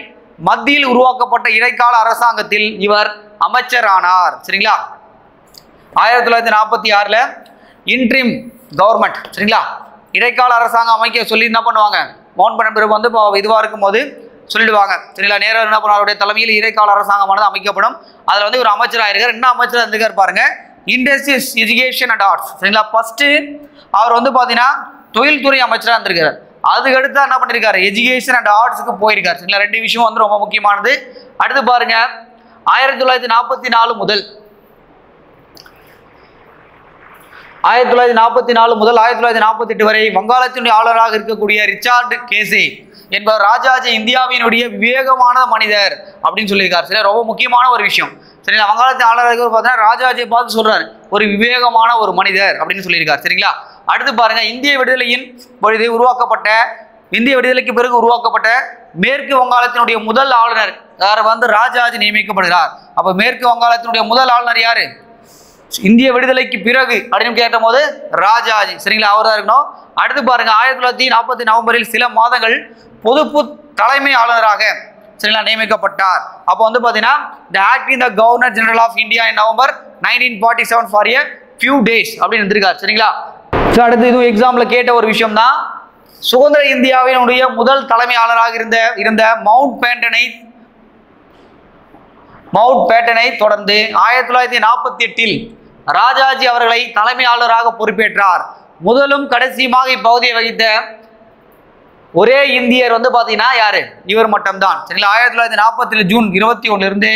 மத்தியில் உருவாக்கப்பட்ட இடைக்கால அரசாங்கத்தில் இவர் அமைச்சரானார். சரிங்களா, 1946 இன்ட்ரீம் கவர்மெண்ட் சரிங்களா இடைக்கால அரசாங்கம் அமைக்க சொல்லி என்ன பண்ணுவாங்க, மவுண்ட் பண்ண பிறகு வந்து இதுவாக இருக்கும்போது சொல்லிடுவாங்க. சரிங்களா, நேரு என்ன பண்ணுவாருடைய தலைமையில் இடைக்கால அரசாங்கமானது அமைக்கப்படும். அதில் வந்து ஒரு அமைச்சராக இருக்கார். என்ன அமைச்சராக இருந்திருக்கார் பாருங்க, இண்டஸ்ட்ரீஸ் எஜுகேஷன் அண்ட் ஆர்ட்ஸ். சரிங்களா, ஃபர்ஸ்ட் அவர் வந்து பார்த்தீங்கன்னா தொழில்துறை அமைச்சராக இருந்திருக்கார். அதுக்கடுத்து என்ன பண்ணியிருக்காரு, எஜுகேஷன் அண்ட் ஆர்ட்ஸுக்கு போயிருக்காரு. சரிங்களா, 2 விஷயம் வந்து ரொம்ப முக்கியமானது. அடுத்து பாருங்க, 1944 முதல் 1948 வரை வங்காளத்தினுடைய ஆளுநராக இருக்கக்கூடிய ரிச்சார்ட் கேசி என்பவர் ராஜாஜி இந்தியாவினுடைய விவேகமான மனிதர் அப்படின்னு சொல்லியிருக்காரு. சரி, ரொம்ப முக்கியமான ஒரு விஷயம். சரிங்களா, வங்காளத்தின் ஆளுநராக பார்த்தீங்கன்னா ராஜாஜியை பார்த்து சொல்றாரு ஒரு விவேகமான ஒரு மனிதர் அப்படின்னு சொல்லியிருக்காரு. சரிங்களா, அடுத்து பாருங்க, இந்திய விடுதலைக்கு பிறகு உருவாக்கப்பட்ட மேற்கு வங்காளத்தினுடைய முதல் ஆளுநர் யார் வந்து ராஜாஜி நியமிக்கப்படுகிறார். அப்ப மேற்கு வங்காளத்தினுடைய முதல் ஆளுநர் யாரு, இந்திய விடுதலைக்கு பிறகு அப்படின்னு கேட்ட போது ராஜாஜி. சரிங்களா, அவர் தான் இருக்கணும். அடுத்து பாருங்க, 1940 நவம்பரில் சில மாதங்கள் பொதுப்பு தலைமை ஆளுநராக சரிங்களா நியமிக்கப்பட்டார். அப்போ வந்து பார்த்தீங்கன்னா the acting the Governor General of India in November 1947 for a few days அப்படின்னு இருந்திருக்காரு. சரிங்களா. ஸோ அடுத்து இதுவும் எக்ஸாம்பிள் கேட்ட ஒரு விஷயம் தான். சுதந்திர இந்தியாவினுடைய முதல் தலைமையாளராக இருந்த மவுண்ட் பேட்டனை தொடர்ந்து 1948 ராஜாஜி அவர்களை தலைமையாளராக பொறுப்பேற்றார். முதலும் கடைசியுமாக இப்பகுதியை வகித்த ஒரே இந்தியர் வந்து பார்த்தீங்கன்னா யாரு? இவர் மட்டும்தான். சரிங்களா. 1940 ஜூன் 21 இருந்து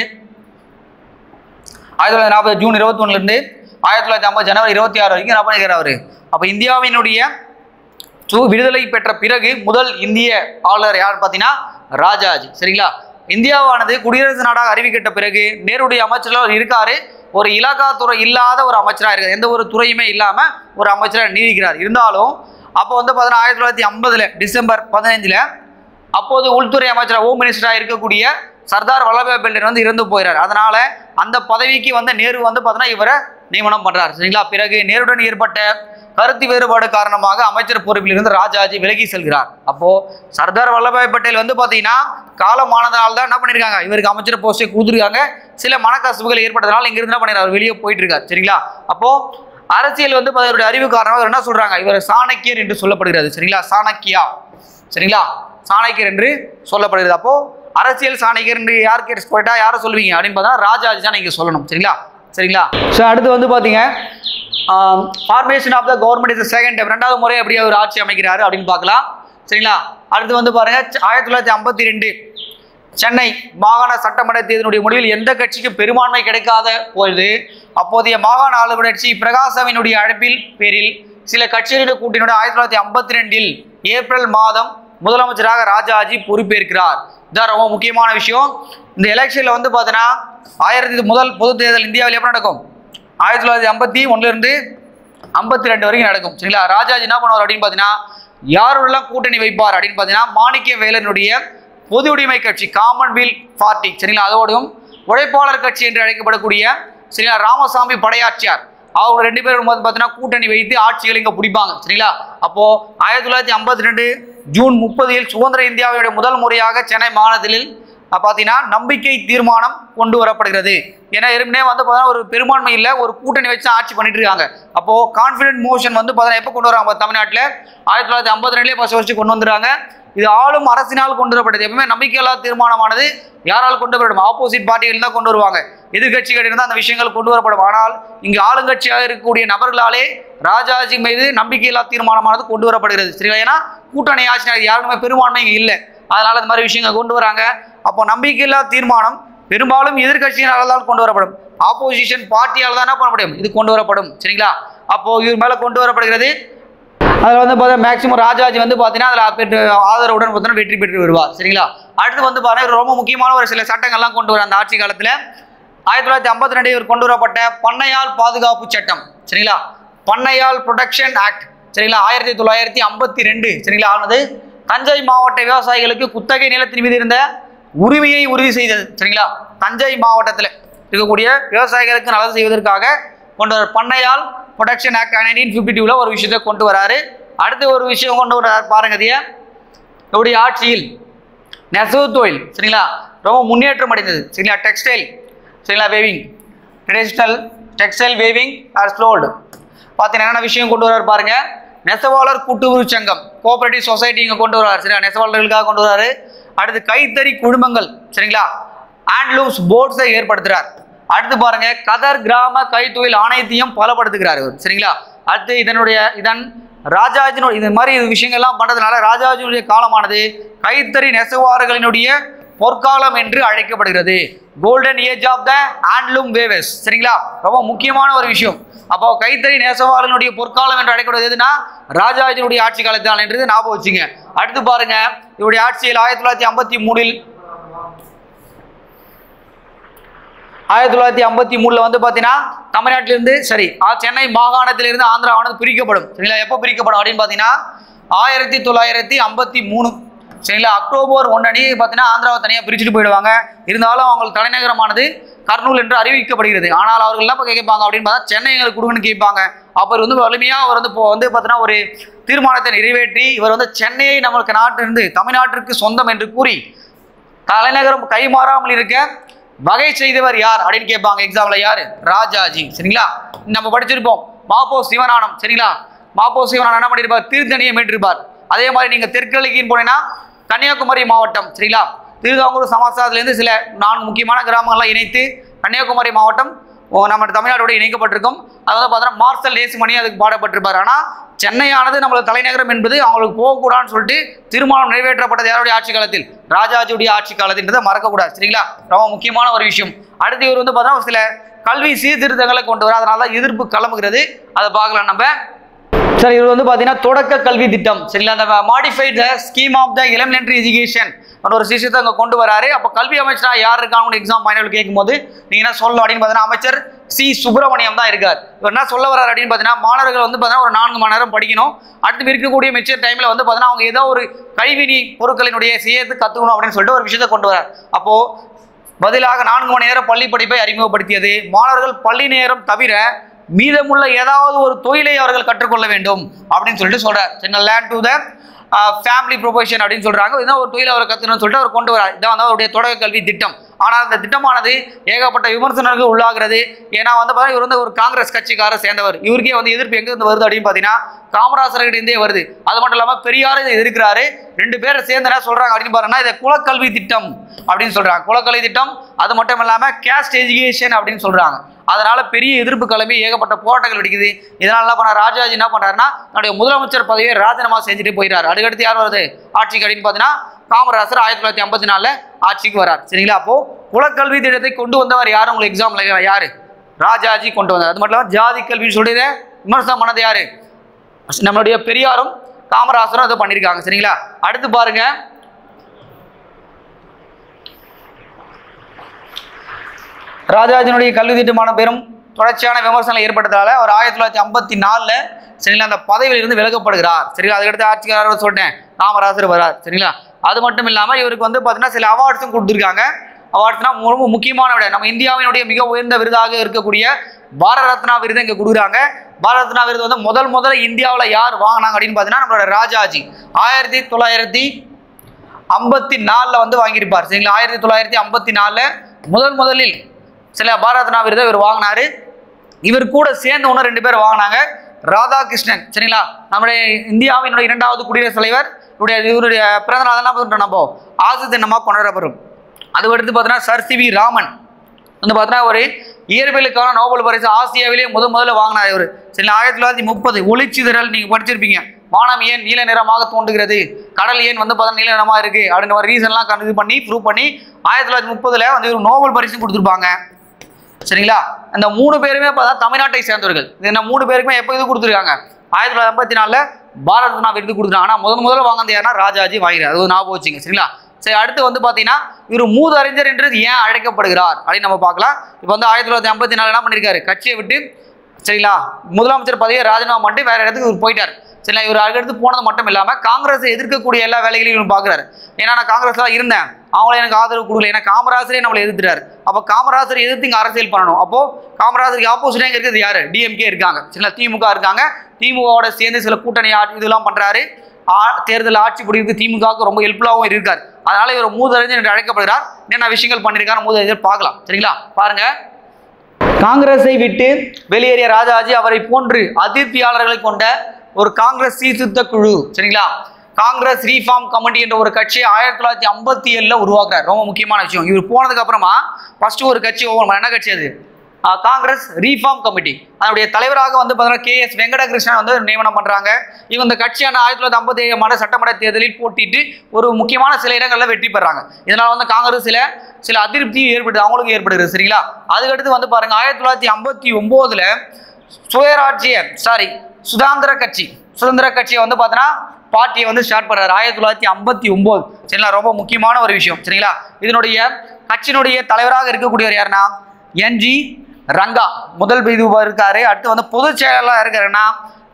1940 ஜூன் 21 இருந்து 1950 ஜனவரி 26 வரைக்கும் என்ன பண்ணிக்கிறார் அவரு? அப்போ இந்தியாவினுடைய விடுதலை பெற்ற பிறகு முதல் இந்திய ஆளுநர் யார் பார்த்தீங்கன்னா ராஜாஜி. சரிங்களா. இந்தியாவானது குடியரசு நாடாக அறிவிக்கப்பட்ட பிறகு நேருடைய அமைச்சர்கள் இருக்காரு. ஒரு இலாகா துறை இல்லாத ஒரு அமைச்சராக இருக்கார். எந்த ஒரு துறையுமே இல்லாமல் ஒரு அமைச்சராக நீடிக்கிறார். இருந்தாலும் அப்போ வந்து பார்த்தீங்கன்னா 1950 டிசம்பர் 15 அப்போது உள்துறை அமைச்சராக ஹோம் மினிஸ்டராக இருக்கக்கூடிய சர்தார் வல்லபாய் பட்டேல் வந்து இறந்து போயிறார். அதனால அந்த பதவிக்கு வந்து நேரு வந்து பார்த்தீங்கன்னா இவரை நியமனம் பண்றார். சரிங்களா. பிறகு நேருடன் ஏற்பட்ட கருத்து வேறுபாடு காரணமாக அமைச்சர் பொறுப்பில் இருந்து ராஜாஜி விலகி செல்கிறார். அப்போ சர்தார் வல்லபாய் பட்டேல் வந்து பார்த்தீங்கன்னா காலமானதால் தான் என்ன பண்ணியிருக்காங்க, இவருக்கு அமைச்சர் போஸ்டே கொடுத்துருக்காங்க. சில மனக்கசப்புகள் ஏற்பட்டதுனால இங்கிருந்து என்ன பண்ணிடுறாரு, வெளியே போயிட்டு இருக்காரு. சரிங்களா. அப்போ அரசியல் வந்து அவருடைய அறிவு காரணமாக என்ன சொல்றாங்க, இவர் சாணக்கியர் என்று சொல்லப்படுகிறது. சரிங்களா. சாணக்கியா. சரிங்களா. சாணக்கியர் என்று சொல்லப்படுகிறது. அப்போ அரசியல் சாணக்கியர் என்று யாருக்கு போயிட்டா யாரை சொல்லுவீங்க அப்படின்னு பார்த்தா ராஜாஜி தான் நீங்க சொல்லணும். சரிங்களா. சரிங்களா. ஸோ அடுத்து வந்து பார்த்தீங்க formation of the government is second time, ரெண்டாவது முறை எப்படி அவர் ஆட்சி அமைக்கிறாரு அப்படின்னு பார்க்கலாம். சரிங்களா. அடுத்து வந்து பாருங்க 1952 சென்னை மாகாண சட்டமன்ற தேர்தலுடைய முடிவில் எந்த கட்சிக்கு பெரும்பான்மை கிடைக்காத பொழுது அப்போதைய மாகாண ஆளுநர் கட்சி பிரகாசவினுடைய அழைப்பில் பேரில் சில கட்சிகளுடைய கூட்டினுடைய 1952 ஏப்ரல் மாதம் முதலமைச்சராக ராஜாஜி பொறுப்பேற்கிறார். இதான் ரொம்ப முக்கியமான விஷயம். இந்த எலெக்ஷன்ல வந்து பார்த்தீங்கன்னா முதல் பொது தேர்தல் இந்தியாவில் எப்போ நடக்கும், 1951 இருந்து 52 வரைக்கும் நடக்கும். சரிங்களா. ராஜாஜி என்ன பண்ணுவார் அப்படின்னு பார்த்தீங்கன்னா யாரோடலாம் கூட்டணி வைப்பார் அப்படின்னு பார்த்தீங்கன்னா மாணிக்க வேலனுடைய பொது உடைமை கட்சி காமன்வெல்த் பார்ட்டி. சரிங்களா. அதோடும் உழைப்பாளர் கட்சி என்று அழைக்கப்படக்கூடிய சரிங்களா ராமசாமி படையாச்சியார் அவங்க 2 பேரும் வந்து பார்த்தீங்கன்னா கூட்டணி வைத்து ஆட்சிகள் இங்கே பிடிப்பாங்க. சரிங்களா. அப்போ 1952 ஜூன் 30 சுதந்திர இந்தியாவுடைய முதல் முறையாக சென்னை மாநிலத்தில் பார்த்தீங்கன்னா நம்பிக்கை தீர்மானம் கொண்டு வரப்படுகிறது. ஏன்னா ஏற்கனவே வந்து பார்த்தீங்கன்னா ஒரு பெரும்பான்மை இல்லை, ஒரு கூட்டணி வச்சு ஆட்சி பண்ணிட்டு இருக்காங்க. அப்போ கான்ஃபிடென்ட் மோஷன் வந்து பார்த்தீங்கன்னா எப்போ கொண்டு வராங்க தமிழ்நாட்டில் 1952 ஃபர்ஸ்ட் கொண்டு வந்துடுறாங்க. இது ஆளும் அரசினால் கொண்டு வரப்பட்டது. எப்பவுமே நம்பிக்கையில்லா தீர்மானமானது யாரால் கொண்டு வரப்படும், ஆப்போசிட் பார்ட்டிகள் தான் கொண்டு வருவாங்க. எதிர்கட்சிகள் இருந்தால் அந்த விஷயங்கள் கொண்டு வரப்படும். ஆனால் இங்கு ஆளுங்கட்சியாக இருக்கக்கூடிய நபர்களாலே ராஜாஜி மீது நம்பிக்கையில்லா தீர்மானமானது கொண்டு வரப்படுகிறது. சரிங்களா. ஏன்னா கூட்டணி ஆட்சி யாருக்குமே பெரும்பான்மை இங்கே இல்லை, அதனால இந்த மாதிரி விஷயங்கள் கொண்டு வராங்க. அப்போ நம்பிக்கையில்லா தீர்மானம் பெரும்பாலும் எதிர்கட்சியினால் தான் கொண்டு வரப்படும், ஆப்போசிஷன் பார்ட்டியால் தான் என்ன பண்ண முடியும், இது கொண்டு வரப்படும். சரிங்களா. அப்போ இவர் மேலே கொண்டு வரப்படுகிறது. அதில் வந்து பார்த்தீங்கன்னா மேக்சிமம் ராஜாஜி வந்து பார்த்தீங்கன்னா அதில் ஆதரவுடன் பார்த்தீங்கன்னா வெற்றி பெற்று வருவார். சரிங்களா. அடுத்து வந்து பார்த்தீங்கன்னா ரொம்ப முக்கியமான ஒரு சில சட்டங்கள்லாம் கொண்டு வர அந்த ஆட்சி காலத்தில் 1952 இவர் கொண்டு வரப்பட்ட பண்ணையால் பாதுகாப்பு சட்டம். சரிங்களா. பண்ணையால் ப்ரொடெக்ஷன் ஆக்ட். சரிங்களா. 1952 சரிங்களா ஆனது தஞ்சை மாவட்ட விவசாயிகளுக்கு குத்தகை நிலத்தின் மீது இருந்த உரிமையை உறுதி செய்தது. சரிங்களா. தஞ்சை மாவட்டத்தில் இருக்கக்கூடிய விவசாயிகளுக்கு நல்லது செய்வதற்காக கொண்டு வர பண்ணையால் ப்ரொடெக்ஷன் ஆக்ட் 1952 ஒரு விஷயத்தை கொண்டு வராரு. அடுத்து ஒரு விஷயம் கொண்டு வர்றாரு பாருங்க. இவருடைய ஆட்சியில் நெசவு தொழில் சரிங்களா ரொம்ப முன்னேற்றம் அடைந்தது. சரிங்களா. டெக்ஸ்டைல் சரிங்களா weaving traditional textile weaving are ஸ்லோல்டு பார்த்தீங்கன்னா என்னென்ன விஷயம் கொண்டு வர்றாரு பாருங்க. நெசவாளர் கூட்டுறவு சங்கம் கோஆபரேட்டிவ் சொசைட்டி இங்கே கொண்டு வர்றாரு. சரிங்களா. நெசவாளர்களுக்காக கொண்டு வர்றாரு. அடுத்து கைத்தறி குழுமங்கள் சரிங்களா ஹேண்ட்லூம்ஸ் போர்ட்ஸை ஏற்படுத்துறார். அடுத்து பாருங்க கதர் கிராம கைத்தொழில் ஆணையத்தையும் பலப்படுத்துகிறார். சரிங்களா. அடுத்து இதன் ராஜாஜினுடைய இது மாதிரி விஷயங்கள்லாம் பண்றதுனால ராஜாஜினுடைய காலமானது கைத்தறி நெசவாளர்களினுடைய பொற்காலம் என்று அழைக்கப்படுகிறது. Golden age of the handloom weavers. சரிங்களா. ரொம்ப முக்கியமான ஒரு விஷயம். அப்போ கைத்தறி நெசவாளர்களுடைய பொற்காலம் என்று அழைக்கப்படுவது எதுனா ராஜாஜினுடைய ஆட்சி காலத்தால் என்றது ஞாபகம் வச்சுங்க. அடுத்து பாருங்க இவருடைய ஆட்சியில் 1953 வந்து பார்த்தீங்கன்னா தமிழ்நாட்டிலிருந்து சென்னை மாகாணத்திலிருந்து ஆந்திராவானது பிரிக்கப்படும். சரிங்களா. எப்போ பிரிக்கப்படும் அப்படின்னு பார்த்தீங்கன்னா 1953 சரிங்களா அக்டோபர் 1 அன்னைக்கு பார்த்தீங்கன்னா ஆந்திராவை தனியாக பிரிச்சுட்டு போயிடுவாங்க. இருந்தாலும் அவங்களுக்கு தலைநகரமானது கர்னூல் என்று அறிவிக்கப்படுகிறது. ஆனால் அவர்கள் என்ன கேட்பாங்க அப்படின்னு பார்த்தா சென்னை எங்களுக்கு கொடுங்கன்னு கேட்பாங்க. அவர் வந்து வலிமையாக அவர் வந்து பார்த்தீங்கன்னா ஒரு தீர்மானத்தை நிறைவேற்றி இவர் வந்து சென்னையை நம்மளுக்கு நாட்டிலிருந்து தமிழ்நாட்டிற்கு சொந்தம் என்று கூறி தலைநகரம் கைமாறாமல் இருக்க வகை செய்தவர் யார் அப்படின்னு கேட்பாங்க எக்ஸாம்ல. யாரு? ராஜாஜி. சரிங்களா, நம்ம படிச்சிருப்போம். மாப்போ சிவஞானம். சரிங்களா, மாப்போ சிவஞானம் என்ன பண்ணிருப்பார்? திருத்தணியை மீட்டிருப்பார். அதே மாதிரி நீங்க தெற்கிழக்கின்னு போனீங்கன்னா கன்னியாகுமரி மாவட்டம். சரிங்களா, திருவாங்கூர் சமாசாரத்திலிருந்து சில 4 முக்கியமான கிராமங்கள்லாம் இணைத்து கன்னியாகுமரி மாவட்டம் நம்ம தமிழ்நாட்டோட இணைக்கப்பட்டிருக்கும். அது வந்து பார்த்தீங்கன்னா மார்சல் நேசிமணி அதுக்கு பாடப்பட்டிருப்பார். ஆனால் சென்னையானது நம்மளோட தலைநகரம் என்பது அவங்களுக்கு போகக்கூடாதுன்னு சொல்லிட்டு தீர்மானம் நிறைவேற்றப்பட்டது யாருடைய ஆட்சி காலத்தில்? ராஜாஜியுடைய ஆட்சி காலத்தின்றதை மறக்கக்கூடாது. சரிங்களா, ரொம்ப முக்கியமான ஒரு விஷயம். அடுத்து இவர் வந்து பார்த்தீங்கன்னா சில கல்வி சீர்திருத்தங்களை கொண்டு வர, அதனால தான் எதிர்ப்பு கிளம்புகிறது. அதை பார்க்கலாம் நம்ம. சரி, இவர் வந்து பார்த்தீங்கன்னா தொடக்க கல்வி திட்டம். சரிங்களா, அந்த modified the scheme of the elementary education ஒரு சிஸ்டத்தை அங்கே கொண்டு வராரு. அப்போ கல்வி அமைச்சரா யார் இருக்காங்க எக்ஸாம் ஃபைனல் கேட்கும்போது நீங்க என்ன சொல்லணும் அப்படின்னு பார்த்தீங்கன்னா அமைச்சர் சி சுப்பிரமணியம் தான் இருக்கார். இவர் என்ன சொல்ல வர்றாரு அப்படின்னு பார்த்தீங்கன்னா மாணவர்கள் வந்து பார்த்தீங்கன்னா ஒரு 4 மணி நேரம் படிக்கணும். அடுத்து இருக்கக்கூடிய மெச்சூர் டைம்ல வந்து பார்த்தீங்கன்னா அவங்க ஏதோ ஒரு கைவினை பொருட்களினுடைய செய்யறது கற்றுக்கணும் அப்படின்னு சொல்லிட்டு ஒரு விஷயத்தை கொண்டு வரார். அப்போ பதிலாக 4 மணி நேரம் பள்ளி படிப்பை அறிமுகப்படுத்தியது. மாணவர்கள் பள்ளி நேரம் தவிர மீதமுள்ள ஏதாவது ஒரு தொழிலை அவர்கள் கற்றுக்கொள்ள வேண்டும் அப்படின்னு சொல்லிட்டு சொல்றார். சரிங்களா, learn to the family proportion அப்படின்னு சொல்றாங்க. இதான் ஒரு தொழில் அவர் கற்றுக்கணும்னு சொல்லிட்டு அவர் கொண்டு வரார். இதான் வந்து அவருடைய தொடக்க கல்வி திட்டம். ஆனால் அந்த திட்டமானது ஏகப்பட்ட விமர்சனங்கள் உள்ளாகிறது. ஏன்னா வந்து பார்த்தீங்கன்னா இவர் வந்து ஒரு காங்கிரஸ் கட்சிக்கார சேர்ந்தவர். இவருக்கே வந்து எதிர்ப்பு எங்கிருந்து வருது அப்படின்னு பார்த்தீங்கன்னா காமராசர்கிட்டே வருது. அது மட்டும் இல்லாமல் பெரியார் இதை எதிர்க்கிறாரு. 2 பேரை சேர்ந்து என்ன சொல்றாங்க அப்படின்னு பாருங்கன்னா இதை குலக்கல்வி திட்டம் அப்படின்னு சொல்றாங்க. குலக்கல்வி திட்டம் அது மட்டும் இல்லாமல் கேஸ்ட் எஜுகேஷன் அப்படின்னு சொல்றாங்க. அதனால பெரிய எதிர்ப்பு கிளம்பி ஏகப்பட்ட போராட்டங்கள் வெடிக்குது. இதனால என்ன பண்ண ராஜாஜி என்ன பண்றாருன்னா தன்னுடைய முதலமைச்சர் பதவியை ராஜினாமா செஞ்சுட்டு போயிடுறாரு. அதுக்கடுத்து யார் வருது ஆட்சிக்கு அப்படின்னு பார்த்தீங்கன்னா காமராசர் 1954 ஆட்சிக்கு வரார். சரிங்களா, அப்போ குலக்கல்வி திட்டத்தை கொண்டு வந்தவர் யாரு உங்களுக்கு எக்ஸாம்ல? யாரு? ராஜாஜி கொண்டு வந்தார். அது மட்டும் இல்லாமல் ஜாதி கல்வின்னு சொல்லிட்டு விமர்சனம் பண்ணது யாரு? நம்மளுடைய பெரியாரும் காமராசரும் அதை பண்ணியிருக்காங்க. சரிங்களா, அடுத்து பாருங்க. ராஜாஜினுடைய கல்வி திட்டமான பெரும் தொடர்ச்சியான விமர்சனம் ஏற்பட்டதால அவர் 1954 சரிங்களா அந்த பதவியிலிருந்து விலகப்படுகிறார். சரிங்களா, அதுக்கடுத்து ஆட்சிக்காரர் சொல்லிட்டேன் காமராசர் வரார். சரிங்களா, அது மட்டும் இல்லாமல் இவருக்கு வந்து பார்த்தீங்கன்னா சில அவார்ட்ஸும் கொடுத்துருக்காங்க. அவார்ட்ஸ்னா ரொம்ப முக்கியமான விட நம்ம இந்தியாவினுடைய மிக உயர்ந்த விருதாக இருக்கக்கூடிய பாரத ரத்னா விருது இங்கே கொடுக்குறாங்க. பாரத ரத்னா விருது வந்து முதல்ல இந்தியாவில் யார் வாங்கினாங்க அப்படின்னு பார்த்தீங்கன்னா நம்மளோட ராஜாஜி 1954 வந்து வாங்கியிருப்பார். சரிங்களா, 1954 முதலில் சில பாரத ரத்னா விருதை இவர் வாங்கினாரு. இவர் கூட சேர்ந்து ஒன்று 2 பேர் வாங்கினாங்க. ராதாகிருஷ்ணன். சரிங்களா, நம்முடைய இந்தியாவினுடைய 2வது குடியரசுத் தலைவர் இவருடைய பிறந்த நாள் என்ன பண்ணுறோம் நம்ம ஆசு தினமாக கொண்டாடப்படும். அதுக்கடுத்து பார்த்தீங்கன்னா சர் சி வி ராமன் வந்து பார்த்தீங்கன்னா ஒரு இயற்பியலுக்கான நோபல் பரிசு ஆசியாவிலேயே முதல்ல வாங்கினார் இவர். சரிங்களா, 1930 ஒளிச்சிதறல் நீங்கள் படிச்சிருப்பீங்க. வானம் ஏன் நீல நிறமாக தோன்றுகிறது, கடல் ஏன் வந்து பார்த்தா நீல நிறமாக இருக்குது அப்படின்ற ஒரு ரீசன்லாம் இது பண்ணி ப்ரூவ் பண்ணி 1930 வந்து இவர் நோபல் பரிசு கொடுத்துருப்பாங்க. சரிங்களா, அந்த 3 பேருமே பார்த்தா தமிழ்நாட்டை சேர்ந்தவர்கள். இது 3 பேருக்குமே எப்போ இது கொடுத்துருக்காங்க? 1954 பாரத ரத்னா விருது கொடுத்துருக்காங்க. ஆனால் முதல்ல வாங்கினது யாருன்னா ராஜாஜி வாங்கிறார். அது ஞாபகம் வச்சுங்க. சரிங்களா, சரி, அடுத்து வந்து பார்த்தீங்கன்னா இவர் மூதறிஞர் என்று ஏன் அழைக்கப்படுகிறார் அப்படின்னு நம்ம பார்க்கலாம். இப்போ வந்து 1954 என்ன பண்ணியிருக்காரு? கட்சியை விட்டு சரிங்களா முதலமைச்சர் பதவியை ராஜினாமா பண்ணிட்டு வேற இடத்துக்கு இவர் போயிட்டார். சரிங்களா, இவர் அடுத்து போனது மட்டும் இல்லாமல் காங்கிரஸை எதிர்க்கக்கூடிய எல்லா வேலைகளையும் இவர் பார்க்குறாரு. ஏன்னா நான் காங்கிரஸ்லாம் இருந்தேன், அவங்கள எனக்கு ஆதரவு கொடுக்கல, ஏன்னா காமராஜரே நம்மளை எதிர்த்துறாரு. அப்போ காமராஜர் எதிர்த்து இங்கே அரசியல் பண்ணணும். அப்போ காமராஜருக்கு ஆப்போசிட்டாக இங்கே இருக்கிறது யாரு? டிஎம்கே இருக்காங்க. சரிங்களா, திமுக இருக்காங்க. திமுகவோட சேர்ந்து சில கூட்டணி இதெல்லாம் பண்ணுறாரு. தேர்தல் ஆட்சி பிடிக்கிறது திமுகவுக்கு ரொம்ப ஹெல்ப்ஃபுல்லாகவும் இருக்கார். அதனால இவர் மூதறிஞர் என்று அழைக்கப்படுகிறார். என்னென்ன விஷயங்கள் பண்ணியிருக்காரு மூதறிஞர் பார்க்கலாம். சரிங்களா, பாருங்க. காங்கிரஸை விட்டு வெளியேறிய ராஜாஜி அவரை போன்று அதிருப்தியாளர்களை கொண்ட ஒரு காங்கிரஸ் சீர்திருத்த குழு சரிங்களா காங்கிரஸ் ரீஃபார்ம் கமிட்டி என்ற ஒரு கட்சியை 1957 உருவாக்குறார். ரொம்ப முக்கியமான விஷயம். இவர் போனதுக்கு அப்புறமா ஃபர்ஸ்ட் ஒரு கட்சி என்ன கட்சி அது? Congress reform committee. அதனுடைய தலைவராக வந்து பார்த்தீங்கன்னா KS வெங்கடகிருஷ்ணன் வந்து நியமனம் பண்றாங்க. இவங்க இந்த கட்சியான 1957 சட்டமன்ற தேர்தலில் போட்டிட்டு ஒரு முக்கியமான சில இடங்களில் வெற்றி பெறாங்க. இதனால வந்து காங்கிரஸ் சில அதிருப்தி ஏற்படுது, அவங்களுக்கு ஏற்படுகிறது. சரிங்களா, அதுக்கடுத்து வந்து பாருங்க 1959 சுதந்திர கட்சியை வந்து பார்த்தீங்கன்னா பார்ட்டியை வந்து ஸ்டார்ட் பண்றாரு 1959. சரிங்களா, ரொம்ப முக்கியமான ஒரு விஷயம். சரிங்களா, இதனுடைய கட்சியினுடைய தலைவராக இருக்கக்கூடியவர் யாருன்னா NG ரங்கா முதல் இது இருக்காரு. அடுத்து வந்து பொதுச் செயலாளர் இருக்காருன்னா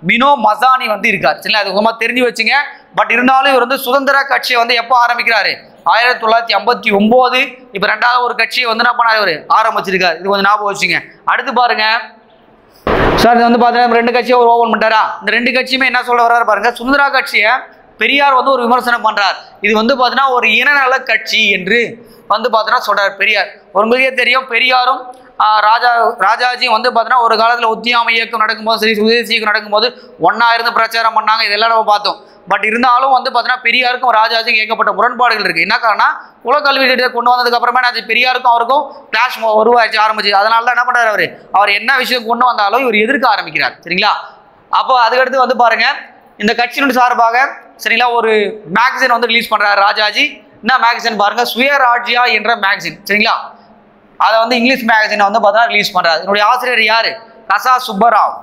மினோ மசானி வந்து இருக்கார். சரிங்களா, அது ரொம்ப தெரிஞ்சு வச்சுங்க. பட் இருந்தாலும் இவர் வந்து சுதந்திர கட்சியை வந்து எப்போ ஆரம்பிக்கிறாரு? 1959. இப்போ 2வது ஒரு கட்சியை வந்து என்ன பண்ணாரு இவர் ஆரம்பிச்சிருக்காரு. இது கொஞ்சம் ஞாபகம் வச்சுங்க. அடுத்து பாருங்க சார், இது வந்து பார்த்தீங்கன்னா 2 கட்சியை ஒரு ஓபன் பண்ணிட்டாரா? இந்த 2 கட்சியுமே என்ன சொல்ல வர்றாரு பாருங்க. சுதந்திரா கட்சியை பெரியார் வந்து ஒரு விமர்சனம் பண்றார். இது வந்து பார்த்தீங்கன்னா ஒரு இனநல கட்சி என்று வந்து பார்த்தீங்கன்னா சொல்றார் பெரியார். உங்களுக்கே தெரியும் பெரியாரும் ராஜாஜியும் வந்து பார்த்தீங்கன்னா ஒரு காலத்தில் ஒத்தியாமை இயக்கம் நடக்கும்போது சரி, சுதேசி இயக்கம் நடக்கும்போது ஒன்னா இருந்து பிரச்சாரம் பண்ணாங்க. இதெல்லாம் நம்ம பார்த்தோம். பட் இருந்தாலும் வந்து பார்த்தீங்கன்னா பெரியாருக்கும் ராஜாஜிக்கும் ஏகப்பட்ட முரண்பாடுகள் இருக்கு. என்ன காரணம், குலக்கல்வி திட்டத்தை கொண்டு வந்ததுக்கு அப்புறமா பெரியாருக்கும் அவருக்கும் கிளாஷ் உருவாச்சு ஆரம்பிச்சு. அதனால தான் என்ன பண்றாரு, அவர் என்ன விஷயம் கொண்டு வந்தாலும் இவர் எதிர்க்க ஆரம்பிக்கிறார். சரிங்களா? அப்போ அதுக்கடுத்து வந்து பாருங்க, இந்த கட்சியினுடைய சார்பாக சரிங்களா ஒரு மேகசின் வந்து ரிலீஸ் பண்றாரு ராஜாஜி. என்ன மேகசின் பாருங்க, சுயராஜ்யா என்ற மேகசின். சரிங்களா? அதை வந்து இங்கிலீஷ் மேகசினை வந்து பார்த்தீங்கன்னா ரிலீஸ் பண்றாரு. என்னுடைய ஆசிரியர் யாரு, கசா சுப்பராவ்.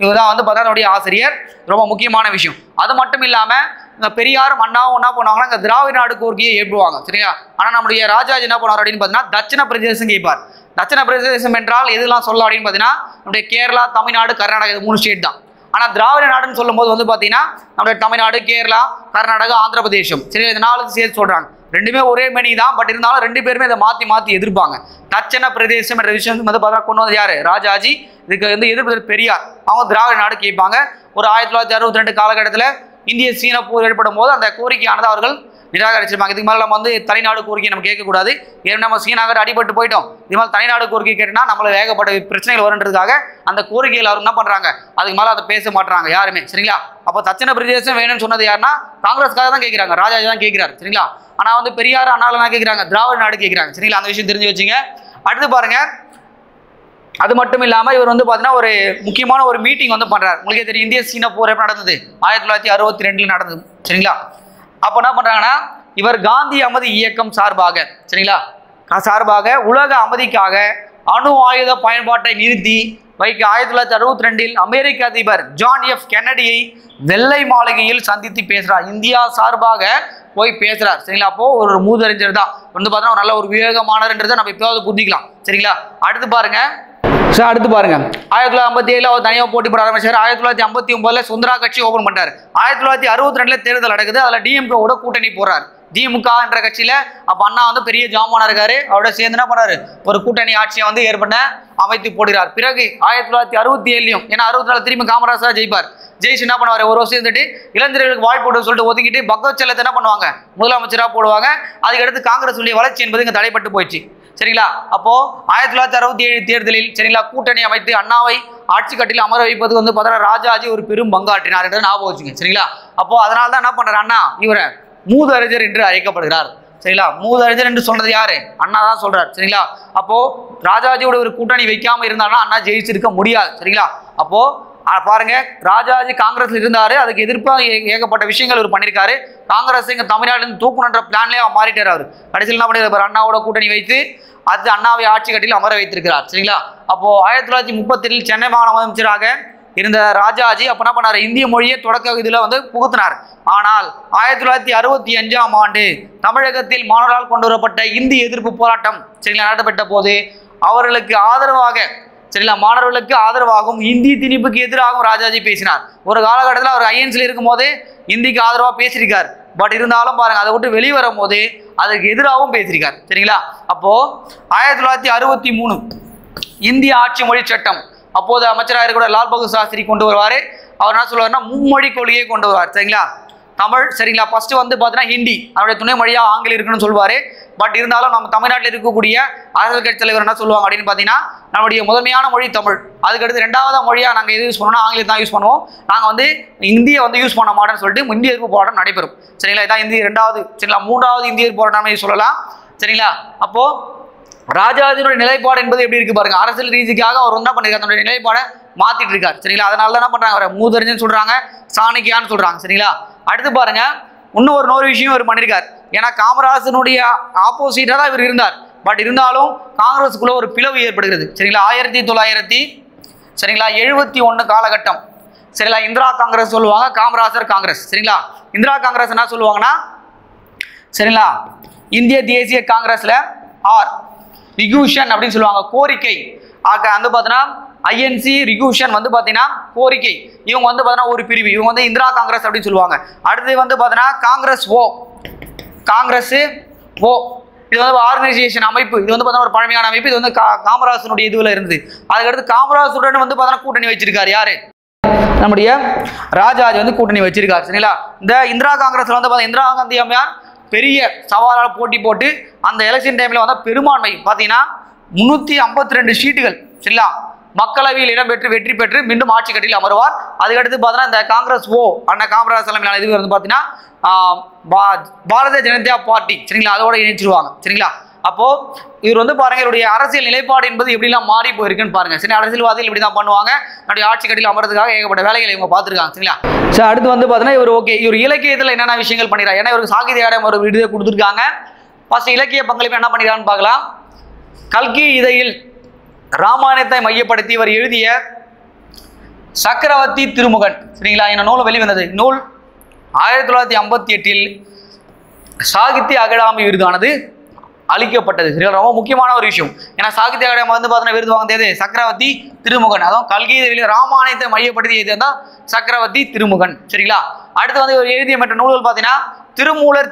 இவர் தான் வந்து பார்த்தீங்கன்னா ஆசிரியர். ரொம்ப முக்கியமான விஷயம். அது மட்டும் இல்லாம இந்த பெரியாரும் அண்ணாவும் என்ன பண்ணுவாங்கன்னா இந்த திராவிட நாடு கோரிக்கையை ஏற்றுவாங்க. சரிங்களா? ஆனா நம்முடைய ராஜாஜி என்ன பண்ணுவார் அப்படின்னு பார்த்தீங்கன்னா தட்சிண பிரதேசம் கேட்பார். தட்சிண பிரதேசம் என்றால் எதுலாம் சொல்லலாம் அப்படின்னு பார்த்தீங்கன்னா நம்முடைய கேரளா, தமிழ்நாடு, கர்நாடகா, இது 3 ஸ்டேட் தான். ஆனால் திராவிட நாடுன்னு சொல்லும் போது வந்து பார்த்தீங்கன்னா நம்முடைய தமிழ்நாடு, கேரளா, கர்நாடகா, ஆந்திர பிரதேசம். சரி, இந்த 4 சேர்த்து சொல்றாங்க. ரெண்டுமே ஒரே மணி தான். பட் இருந்தாலும் 2 பேருமே இதை மாற்றி எதிர்ப்பாங்க. தட்சண பிரதேசம் என்ற விஷயம் வந்து பார்த்தா கொண்டு வந்து யாரு, ராஜாஜி. இதுக்கு வந்து எதிர்ப்பு பெரியார். அவங்க திராவிட நாடு கேட்பாங்க. ஒரு 1962 காலகட்டத்தில் இந்திய சீன போர் ஏற்படும் போது அந்த கோரிக்கையானது அவர்கள் நிராகரிச்சிருப்பாங்க. இதுக்கு மேலே நம்ம வந்து தனிநாடு கோரிக்கை நம்ம கேட்கக்கூடாது. ஏன்னா நம்ம சீனாக அடிபட்டு போயிட்டோம். இது மாதிரி தனிநாடு கோரிக்கை கேட்டால் நம்மளுக்கு ஏகப்பட்ட பிரச்சனைகள் வருன்றதுக்காக அந்த கோரிக்கைகள் அவர் என்ன பண்ணுறாங்க, அதுக்கு மேலே அதை பேச மாட்டாங்க யாருமே. சரிங்களா? அப்போ தட்சிண பிரதேசம் வேணும்னு சொன்னது யாருன்னா காங்கிரஸ்காக தான் கேட்குறாங்க, ராஜாஜி தான் கேட்கிறார். சரிங்களா? ஆனால் வந்து பெரியார் அண்ணால தான் கேட்குறாங்க, திராவிட நாடு கேட்குறாங்க. சரிங்களா? அந்த விஷயம் தெரிஞ்சு வச்சுங்க. அடுத்து பாருங்க, அது மட்டும் இல்லாமல் இவர் வந்து பார்த்தீங்கன்னா ஒரு முக்கியமான ஒரு மீட்டிங் வந்து பண்ணுறாரு. உங்களுக்கே தெரியும் இந்திய சீன போர் எப்போ நடந்தது, 1962 நடந்தது. சரிங்களா? அப்போ என்ன பண்ணுறாங்கன்னா இவர் காந்தி அமைதி இயக்கம் சார்பாக சரிங்களா உலக அமைதிக்காக அணு ஆயுத பயன்பாட்டை நிறுத்தி வைக்க 1962 அமெரிக்க அதிபர் ஜான் எஃப் கென்னடியை வெள்ளை மாளிகையில் சந்தித்து பேசுறார். இந்தியா சார்பாக போய் பேசுறார். சரிங்களா? அப்போ ஒரு மூதறிஞர் தான் வந்து பார்த்தீங்கன்னா நல்ல ஒரு விவேகமானவர்ன்றதை நம்ம இப்போது புரிஞ்சிக்கலாம். சரிங்களா? அடுத்து பாருங்க, 1957 அவர் தனியாக போட்டி போட ஆரம்பிச்சார். 1959 சுந்தரா கட்சி ஓபன் பண்ணார். 1962 தேர்தல் நடக்குது. அதில் டிஎம்கே ஓட கூட்டணி போறார். திமுக என்ற கட்சியில அப்ப அண்ணா வந்து பெரிய ஜாமானா இருக்காரு. அவரோட சேர்ந்து என்ன பண்ணாரு, ஒரு கூட்டணி ஆட்சியை வந்து ஏற்பட அமைத்து போடுகிறார். பிறகு 1967 ஏன்னா 64 திரும்பி காமராஜர் ஜெயிப்பார். ஜெயிச்சு என்ன பண்ணுவார், ஒரு வருஷம் இருந்துட்டு இளைஞர்களுக்கு வாய்ப்பு சொல்லிட்டு ஒதுக்கிட்டு பகவத் செல்லத்தை என்ன பண்ணுவாங்க, முதலமைச்சராக போடுவாங்க. அதுக்கடுத்து காங்கிரஸ் வளர்ச்சி என்பது இங்கே தடைப்பட்டு போயிடுச்சு. சரிங்களா? அப்போ 1967 தேர்தலில் சரிங்களா கூட்டணி அமைத்து அண்ணாவை ஆட்சி கட்டில் அமர வைப்பது வந்து பார்த்தா ராஜாஜி ஒரு பெரும் பங்காற்றினார் என்று ஞாபகம் வச்சுங்க. சரிங்களா? அப்போ அதனால தான் என்ன பண்றாரு, அண்ணா இவரை மூதறிஞர் என்று அழைக்கப்படுகிறார். சரிங்களா? மூதறிஞர் என்று சொல்றது யாரு, அண்ணா தான் சொல்றார். சரிங்களா? அப்போ ராஜாஜியோட ஒரு கூட்டணி வைக்காம இருந்தாலும் அண்ணா ஜெயிச்சிருக்க முடியாது. சரிங்களா? அப்போ பாருங்க, ராஜாஜி காங்கிரஸ்ல இருந்தாரு. அதுக்கு எதிர்ப்பாக ஏகப்பட்ட விஷயங்கள் அவர் பண்ணியிருக்காரு. காங்கிரஸ் இங்க தமிழ்நாட்டிலிருந்து தூக்கணுன்ற பிளான்லேயே அவர் மாறிட்டார். அவர் கடைசியில் என்ன பண்ணிருக்காரு, அண்ணாவோட கூட்டணி வைத்து அது அண்ணாவை ஆட்சி கட்டில் அமர வைத்திருக்கிறார். சரிங்களா? அப்போ 1938 சென்னை மாகாண முதலமைச்சராக இருந்த ராஜாஜி அப்ப என்ன பண்ணாரு, இந்திய மொழியை தொடக்க இதுல வந்து புகுத்தினார். ஆனால் 1965ஆம் ஆண்டு தமிழகத்தில் மாணவர்களால் கொண்டு வரப்பட்ட இந்தி எதிர்ப்பு போராட்டம் சரிங்களா நடத்தப்பட்ட போது அவர்களுக்கு ஆதரவாக சரிங்களா மாணவர்களுக்கு ஆதரவாகவும் இந்தி திணிப்புக்கு எதிராகவும் ராஜாஜி பேசினார். ஒரு காலகட்டத்தில் அவர் ஐஎன்சியில் இருக்கும் போது இந்திக்கு ஆதரவாக பேசியிருக்கார். பட் இருந்தாலும் பாருங்க, அதை விட்டு வெளிவரும் போது அதுக்கு எதிராகவும் பேசியிருக்கார். சரிங்களா? அப்போ 1963 இந்திய ஆட்சி மொழி சட்டம் அப்போது அமைச்சராக இருக்கிற லால் பகதூர் சாஸ்திரி கொண்டு வருவார். அவர் என்ன சொல்லுவார்னா மும்மொழி கொள்கையை கொண்டு வருவார். சரிங்களா? தமிழ் சரிங்களா ஃபர்ஸ்ட் வந்து பார்த்தீங்கன்னா ஹிந்தி, அவருடைய துணை மொழியாக ஆங்கிலம் இருக்குன்னு சொல்லுவார். பட் இருந்தாலும் நம்ம தமிழ்நாட்டில் இருக்கக்கூடிய அரசியல் கட்சி தலைவர் என்ன சொல்லுவாங்க அப்படின்னு பார்த்தீங்கன்னா, நம்முடைய முதன்மையான மொழி தமிழ், அதுக்கடுத்து 2வது மொழியாக நாங்கள் எது யூஸ் பண்ணுவோம்னா ஆங்கிலம் தான் யூஸ் பண்ணுவோம், நாங்கள் வந்து இந்தியை வந்து யூஸ் பண்ண மாட்டோம்னு சொல்லிட்டு இந்திய எதிர்ப்பு போராட்டம் நடைபெறும். சரிங்களா? இதான் இந்திய 2வது சரிங்களா 3வது இந்திய எதிர்ப்பு போராட்டம் சொல்லலாம். சரிங்களா? அப்போ ராஜாஜியோட நிலைப்பாடு என்பது எப்படி இருக்கு பாருங்க. அரசியல் ரீதிக்காக அவர் என்ன பண்ணிருக்காரு, தன்னுடைய நிலைப்பாடை மாத்திட்டு இருக்காரு. சரிங்களா? அதனால தான் என்ன பண்றாங்க, அவரை மூதறிஞன்னு சொல்றாங்க, சாணக்கியான்னு சொல்றாங்க. சரிங்களா? அடுத்து பாருங்க, இன்னொரு விஷயம் இவர் பண்ணியிருக்கார். ஏன்னா காமராஜனுடைய ஆப்போசிட்டா தான் இவர் இருந்தார். பட் இருந்தாலும் காங்கிரஸுக்குள்ள ஒரு பிளவு ஏற்படுகிறது. சரிங்களா? 1971 காலகட்டம் சரிங்களா இந்திரா காங்கிரஸ் சொல்லுவாங்க, காமராஜர் காங்கிரஸ். சரிங்களா? இந்திரா காங்கிரஸ் என்ன சொல்லுவாங்கன்னா சரிங்களா இந்திய தேசிய காங்கிரஸ்ல ரிகூஷன் அப்படின்னு சொல்லுவாங்க, கோரிக்கை. வந்து பார்த்தீங்கன்னா ஐஎன்சி ரிகூஷன் வந்து பார்த்தீங்கன்னா கோரிக்கை. இவங்க வந்து பார்த்தீங்கன்னா ஒரு பிரிவு, இவங்க வந்து இந்திரா காங்கிரஸ் அப்படின்னு சொல்லுவாங்க. அடுத்து வந்து பார்த்தீங்கன்னா காங்கிரஸ் ஓ இது வந்து ஆர்கனைசேஷன் அமைப்பு. இது வந்து பார்த்தீங்கன்னா ஒரு பழமையான அமைப்பு. இது வந்து காமராஜனுடைய இதுவில் இருந்தது. அதுக்கடுத்து காமராஜுடன் வந்து பார்த்தீங்கன்னா கூட்டணி வச்சிருக்காரு யாரு, நம்முடைய ராஜாஜி வந்து கூட்டணி வச்சிருக்காரு சரிங்களா. இந்த இந்திரா காங்கிரஸ்ல வந்து பார்த்தீங்கன்னா இந்திரா காந்தி அம்மையார் பெரிய சவாலால் போட்டி போட்டு அந்த எலெக்ஷன் டைம்ல வந்து பெரும்பான்மை பார்த்தீங்கன்னா 352 சீட்டுகள் சரிங்களா மக்களவையில் இடம்பெற்று வெற்றி பெற்று மீண்டும் ஆட்சி கட்டில் அமர்வார். அதுக்கடுத்து பார்த்தீங்கன்னா இந்த காங்கிரஸ் அண்ணா காமராஜ் தலைமையிலான இது வந்து பார்த்தீங்கன்னா பாரதிய ஜனதா பார்ட்டி சரிங்களா அதோட இணைச்சிருவாங்க சரிங்களா. அப்போ இவர் வந்து பாருங்க இவருடைய அரசியல் நிலைப்பாடு என்பது எப்படிலாம் மாறி போயிருக்குன்னு பாருங்க சரி. அரசியல்வாதிகள் இப்படி தான் பண்ணுவாங்க, நம்முடைய ஆட்சி கட்டில் அமர்றதுக்காக ஏகப்பட்ட வேலைகளை இவங்க பார்த்துருக்காங்க சரிங்களா. சரி அடுத்து வந்து பார்த்தீங்கன்னா இவர் ஓகே இவர் இலக்கியத்தில் என்னென்ன விஷயங்கள் பண்ணிடுறாங்க, ஏன்னா இவருக்கு சாகித்ய அகாடமி ஒரு விருதை கொடுத்துருக்காங்க. ஃபர்ஸ்ட் இலக்கிய பங்களிப்பு என்ன பண்ணிக்கிறான்னு பார்க்கலாம். கல்கி இதழில் ராமாயணத்தை மையப்படுத்தி இவர் எழுதிய சக்கரவர்த்தி திருமுகன் சரிங்களா இந்த நூல் வெளிவந்தது. நூல் 1958 சாகித்ய அகாடமி விருதானது அளிக்கப்பட்டது சரிங்களா. ரொம்ப முக்கியமான ஒரு விஷயம், ஏன்னா சாகித்ய அகாடமி வந்து பார்த்தீங்கன்னா விருது வாங்கியது சக்கரவர்த்தி திருமுகன், அதுவும் கல்கி இதழில் ராமாயணத்தை மையப்படுத்தி எழுதியது சக்கரவர்த்தி திருமுகன் சரிங்களா. அடுத்து வந்து இவர் எழுதிய மற்ற நூல்கள் பார்த்தீங்கன்னா திருமூலர்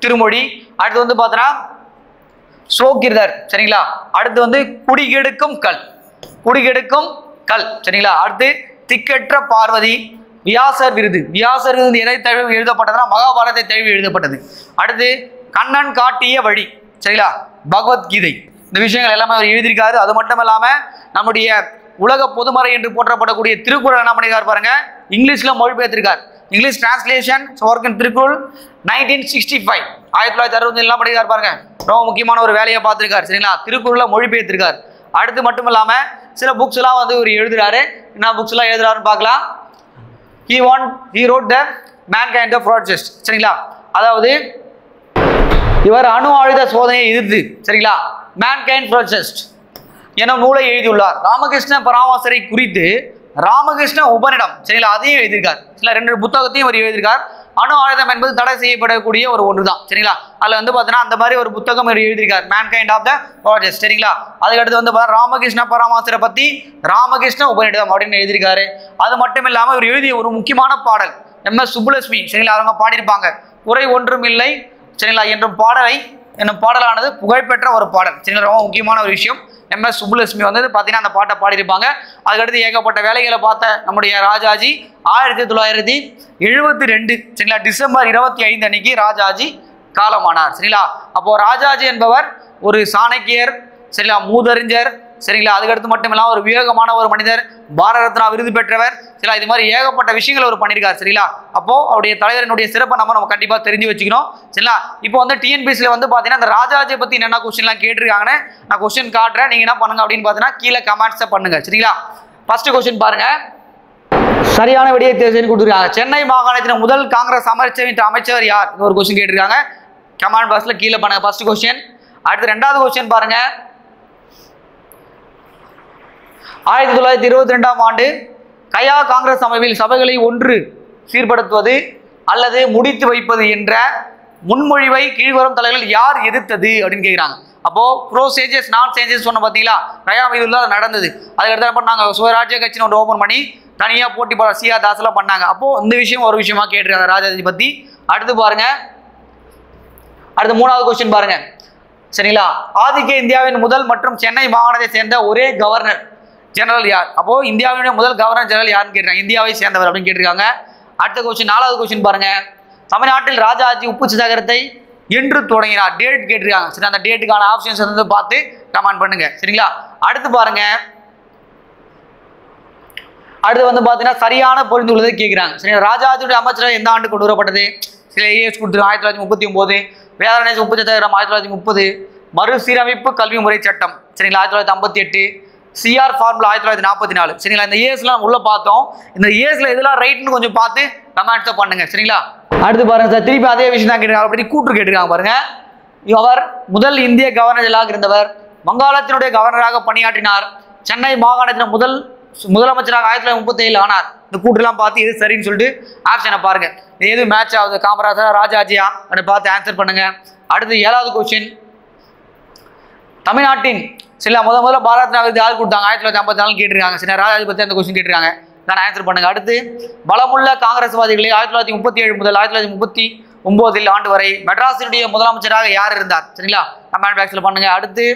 திருமொழி, அடுத்து வந்து பார்த்தீங்கன்னா சோகிர்தர் சரிங்களா. அடுத்து வந்து குடிகெடுக்கும் கல் சரிங்களா. அடுத்து திக்கற்ற பார்வதி, வியாசர் விருது எதை தழுவி எழுதப்பட்டதுன்னா மகாபாரதத்தை தழுவி எழுதப்பட்டது. அடுத்து கண்ணன் காட்டிய வழி சரிங்களா பகவத்கீதை, இந்த விஷயங்கள் எல்லாமே அவர் எழுதியிருக்காரு. அது மட்டும் இல்லாமல் நம்முடைய உலக பொதுமறை என்று போற்றப்படக்கூடிய திருக்குறள் என்ன பண்ணியிருக்காரு பாருங்க இங்கிலீஷ்ல மொழிபெயர்த்திருக்கார். English translation work in Thirukkural 1965 1960 எல்லாம் படிக்கிறார் பாருங்க. ரொம்ப முக்கியமான ஒரு வேலையை பார்த்துருக்காரு சரிங்களா. திருக்குறளை மொழிபெயர்த்திருக்கார். அடுத்து மட்டும் இல்லாமல் சில புக்ஸ் எல்லாம் வந்து இவர் எழுதுறாரு. என்ன புக்ஸ் எல்லாம் எழுதுறாருன்னு பார்க்கலாம். he wrote the mankind of protest சரிங்களா. அதாவது இவர் அணு ஆயுத சோதனையை எதிர்த்து சரிங்களா mankind protest எனும் நூலை எழுதியுள்ளார். ராமகிருஷ்ண பரமஹம்சரை குறித்து ராமகிருஷ்ண உபநிடம் சரிங்களா அதையும் எழுதியிருக்கார். சில 2 புத்தகத்தையும் அவர் எழுதியிருக்கார். அணு ஆயுதம் என்பது தடை செய்யப்படக்கூடிய ஒரு ஒன்று தான் சரிங்களா. அதில் வந்து பார்த்தீங்கன்னா அந்த மாதிரி ஒரு புத்தகம் அவர் எழுதியிருக்கார் மேன்கைண்ட் ஆஃப் த ப்ராஜெக்ட் சரிங்களா. அதுக்கடுத்து வந்து ராமகிருஷ்ண பரமஹம்சரை பற்றி ராமகிருஷ்ண உபநிடம் அப்படின்னு எழுதியிருக்காரு. அது மட்டும் இல்லாமல் இவர் எழுதிய ஒரு முக்கியமான பாடல் MS சுப்புலட்சுமி சரிங்களா அவங்க பாடியிருப்பாங்க குறை ஒன்றும் இல்லை சரிங்களா என்னும் பாடலானது புகழ்பெற்ற ஒரு பாடல் சரிங்களா. ரொம்ப முக்கியமான ஒரு விஷயம். MS சுப்புலட்சுமி வந்து பார்த்தீங்கன்னா அந்த பாட்டை பாடியிருப்பாங்க. அதுக்கடுத்து ஏகப்பட்ட வேலைகளை பார்த்த நம்முடைய ராஜாஜி 1972 சரிங்களா டிசம்பர் 25 அன்னைக்கு ராஜாஜி காலமானார் சரிங்களா. அப்போ ராஜாஜி என்பவர் ஒரு சாணக்கியர் சரிங்களா மூதறிஞர் சரிங்களா. அதுக்கடுத்து மட்டும் இல்லாமல் ஒரு விவேகமான ஒரு மனிதர், பாரத ரத்னா விருது பெற்றவர் சரிங்களா. இது மாதிரி ஏகப்பட்ட விஷயங்கள் அவர் பண்ணியிருக்காரு சரிங்களா. அப்போ அவருடைய தலைவரினுடைய சிறப்பை நம்ம கண்டிப்பாக தெரிஞ்சு வச்சுக்கணும் சரிங்களா. இப்போ வந்து டிஎன்பிசியில் வந்து பார்த்தீங்கன்னா இந்த ராஜாஜியை பற்றி என்னென்ன கொஸ்டின்லாம் கேட்டிருக்காங்கன்னு நான் கொஸ்டின் காட்டுறேன். நீங்கள் என்ன பண்ணுங்க அப்படின்னு பார்த்தீங்கன்னா கீழே கமெண்ட்ஸை பண்ணுங்க சரிங்களா. ஃபர்ஸ்ட் கொஸ்டின் பாருங்க, சரியான விடையை தேர்வு கொடுத்துருக்காங்க. சென்னை மாகாணத்தின் முதல் காங்கிரஸ் அமைச்சர் யார்? ஒரு கொஸ்டின் கேட்டிருக்காங்க. கமெண்ட் பாக்ஸில் கீழே பண்ணுங்க ஃபர்ஸ்ட் கொஸ்டின். அடுத்து 2வது கொஸ்டின் பாருங்க, 1922ஆம் ஆண்டு கயா காங்கிரஸ் அமைப்பில் சபைகளை ஒன்று சீர்படுத்துவது அல்லது முடித்து வைப்பது என்ற முன்மொழிவை கீழ்வரும் தலைவர்கள் யார் எதிர்த்தது அப்படின்னு கேட்குறாங்க. அப்போ ப்ரோ சேஞ்சஸ் நான் சேஞ்சஸ் சொன்ன பார்த்தீங்களா கயா மீதுல நடந்தது. அதுக்கடுத்து என்ன பண்ணாங்க சுயராஜ்ய கட்சின்னு ஒன்று ஓப்பன் பண்ணி தனியாக போட்டி போட சிஆர் தாஸ்லாம் பண்ணாங்க. அப்போ இந்த விஷயம் ஒரு விஷயமா கேட்டிருக்காங்க ராஜாஜி பற்றி. அடுத்து பாருங்க, அடுத்து 3வது கொஸ்டின் பாருங்க சரிங்களா. ஆதிக்க இந்தியாவின் முதல் மற்றும் சென்னை மாகாணத்தை சேர்ந்த ஒரே கவர்னர் ஜெனரல் யார்? அப்போ இந்தியாவினுடைய முதல் கவர்னர் ஜெனரல் யாருன்னு கேட்டிருக்காங்க, இந்தியாவை சேர்ந்தவர் அப்படின்னு கேட்டிருக்காங்க. அடுத்த கொஸ்டின் 4வது கொஸ்டின் பாருங்க, தமிழ்நாட்டில் ராஜாஜி உப்பு சத்தியாகிரகத்தை என்று தொடங்கினார்? டேட் கேட்டிருக்காங்க சரி. அந்த டேட்டுக்கான ஆப்ஷன்ஸ் வந்து பார்த்து கமெண்ட் பண்ணுங்க சரிங்களா. அடுத்து பாருங்க, அடுத்து வந்து பார்த்தீங்கன்னா சரியான பொருந்துள்ளதை கேட்குறாங்க சரி. ராஜாஜியுடைய அமைச்சரவை எந்த ஆண்டு கொண்டு வரப்பட்டது? சில ஏஎஸ் கொடுத்துருக்காங்க 1939, வேதாரண்ய உப்பு சத்தியாகிரகம் 1930, மறுசீரமைப்பு கல்வி முறை சட்டம் சரிங்களா 1958, சிஆர் ஃபார்முலா 1944 சரிங்களா. இந்த ஏஎஸ்லாம் உள்ள பார்த்தோம். இந்த ஏஎஸ்ல இதெல்லாம் ரைட்னு கொஞ்சம் பார்த்து கமெண்ட்ஸை பண்ணுங்க சரிங்களா. அடுத்து பாருங்க சார், திருப்பி அதே விஷயம் தான் கேட்டிருக்காங்க. அப்படி கூற்று கேட்டிருக்காங்க பாருங்க. அவர் முதல் இந்திய கவர்னர் ஜெனரலாக இருந்தவர், வங்காளத்தினுடைய கவர்னராக பணியாற்றினார், சென்னை மாகாணத்தின் முதலமைச்சராக 1937 ஆனார். இந்த கூற்றுலாம் பார்த்து எது சரின்னு சொல்லிட்டு ஆப்ஷனை பாருங்க. எது மேட்ச் ஆகுது, காமராஜரா ராஜாஜியா அப்படின்னு பார்த்து ஆன்சர் பண்ணுங்க. அடுத்து 7வது கொஸ்டின், தமிழ்நாட்டின் சில முதல்ல பாரத ரத்னா விருது யார் கொடுத்தாங்க? 1954 கேட்டிருக்காங்க சரி. ராஜாஜி பற்றி அந்த கொஸ்டின் கேட்டிருக்காங்க, நான் ஆன்சர் பண்ணுங்க. அடுத்து பலமுள்ள காங்கிரஸ்வாதிகளை 1937 முதல் 1939 ஆண்டு வரை மெட்ராஸினுடைய முதலமைச்சராக யார் இருந்தார் சரிங்களா, கமெண்ட் பாக்ஸில் பண்ணுங்க. அடுத்து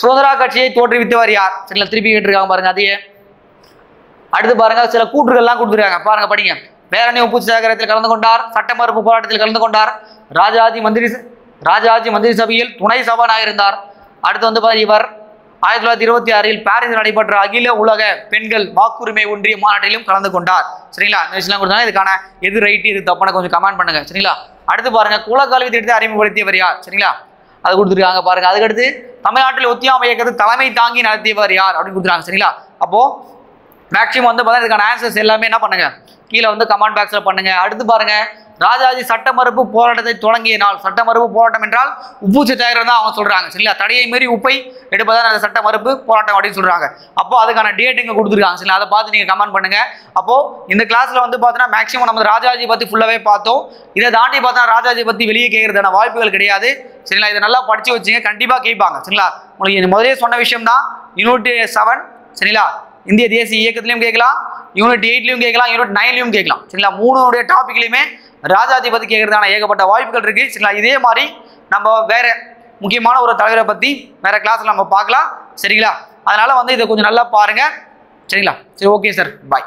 சுதந்திரா கட்சியை தோற்றுவித்தவர் யார் சரிங்களா, திருப்பி கேட்டிருக்காங்க பாருங்க. அதையே அடுத்து பாருங்க சில கூற்றுகள்லாம் கொடுத்துருக்காங்க பாருங்க படிங்க. வேலணை உப்பு சேகரத்தில் கலந்து கொண்டார், சட்ட மறுப்பு போராட்டத்தில் கலந்து கொண்டார், ராஜாஜி மந்திரி சபையில் துணை சபாநாயகர் இருந்தார். அடுத்து வந்து இவர் 1926 பாரிஸில் நடைபெற்ற அகில உலக பெண்கள் வாக்குரிமை ஒன்றிய மாநாட்டிலும் கலந்து கொண்டார். சரிங்களா? இந்த விஷயம் கொடுத்தாங்க. இதுக்கான எது ரைட்டு எது தப்பான கொஞ்சம் கமெண்ட் பண்ணுங்க. சரிங்களா? அடுத்து பாருங்க குலக்கல்வி திட்டத்தை அறிமுகப்படுத்தியவர் யார்? சரிங்களா? அது கொடுத்துருக்காங்க பாருங்க. அதுக்கடுத்து தமிழ்நாட்டில் ஒத்தியாமை இயக்கத்தை தலைமை தாங்கி நடத்தியவர் யார் அப்படின்னு கொடுத்துருக்காங்க. சரிங்களா? அப்போ மேக்ஸிமம் வந்து பார்த்தா இதுக்கான ஆன்சர்ஸ் எல்லாமே என்ன பண்ணுங்க கீழே வந்து கமெண்ட் பாக்ஸில் பண்ணுங்க. அடுத்து பாருங்க ராஜாஜி சட்ட மறுப்பு போராட்டத்தை தொடங்கிய நாள். சட்ட மறுப்பு போராட்டம் என்றால் உப்பு சத்தியாகிரகம் தான் அவங்க சொல்றாங்க. சரிங்களா? தடையை மீறி உப்பை எடுப்பதான் அந்த சட்ட மறுப்பு போராட்டம் அப்படின்னு சொல்றாங்க. அப்போ அதுக்கான டேட் இங்கே கொடுத்துருக்காங்க. சரிங்களா? அதை பார்த்து நீங்க கமெண்ட் பண்ணுங்க. அப்போ இந்த கிளாஸ்ல வந்து பார்த்தீங்கன்னா மேக்ஸிமம் நம்ம ராஜாஜி பத்தி ஃபுல்லாவே பார்த்தோம். இதை தாண்டி பார்த்தா ராஜாஜி பத்தி வெளியே கேட்கறதுக்கான வாய்ப்புகள் கிடையாது. சரிங்களா? இதை நல்லா படிச்சு வச்சுங்க, கண்டிப்பா கேட்பாங்க. சரிங்களா? உங்களுக்கு முதலே சொன்ன விஷயம் தான். யூனிட் 7 சரிங்களா இந்திய தேசிய இயக்கத்திலையும் கேட்கலாம், யூனிட் 8லையும் கேட்கலாம், யூனிட் 9லையும் கேட்கலாம். சரிங்களா? 3 டாபிக்லையுமே ராஜாஜி பத்தி கேட்கறதுக்கான ஏகப்பட்ட வாய்ப்புகள் இருக்கு. சரிங்களா? இதே மாதிரி நம்ம வேற முக்கியமான ஒரு தலைவரை பத்தி வேற கிளாஸ்ல நம்ம பார்க்கலாம். சரிங்களா? அதனால வந்து இதை கொஞ்சம் நல்லா பாருங்க. சரிங்களா? சரி, ஓகே சார், பாய்.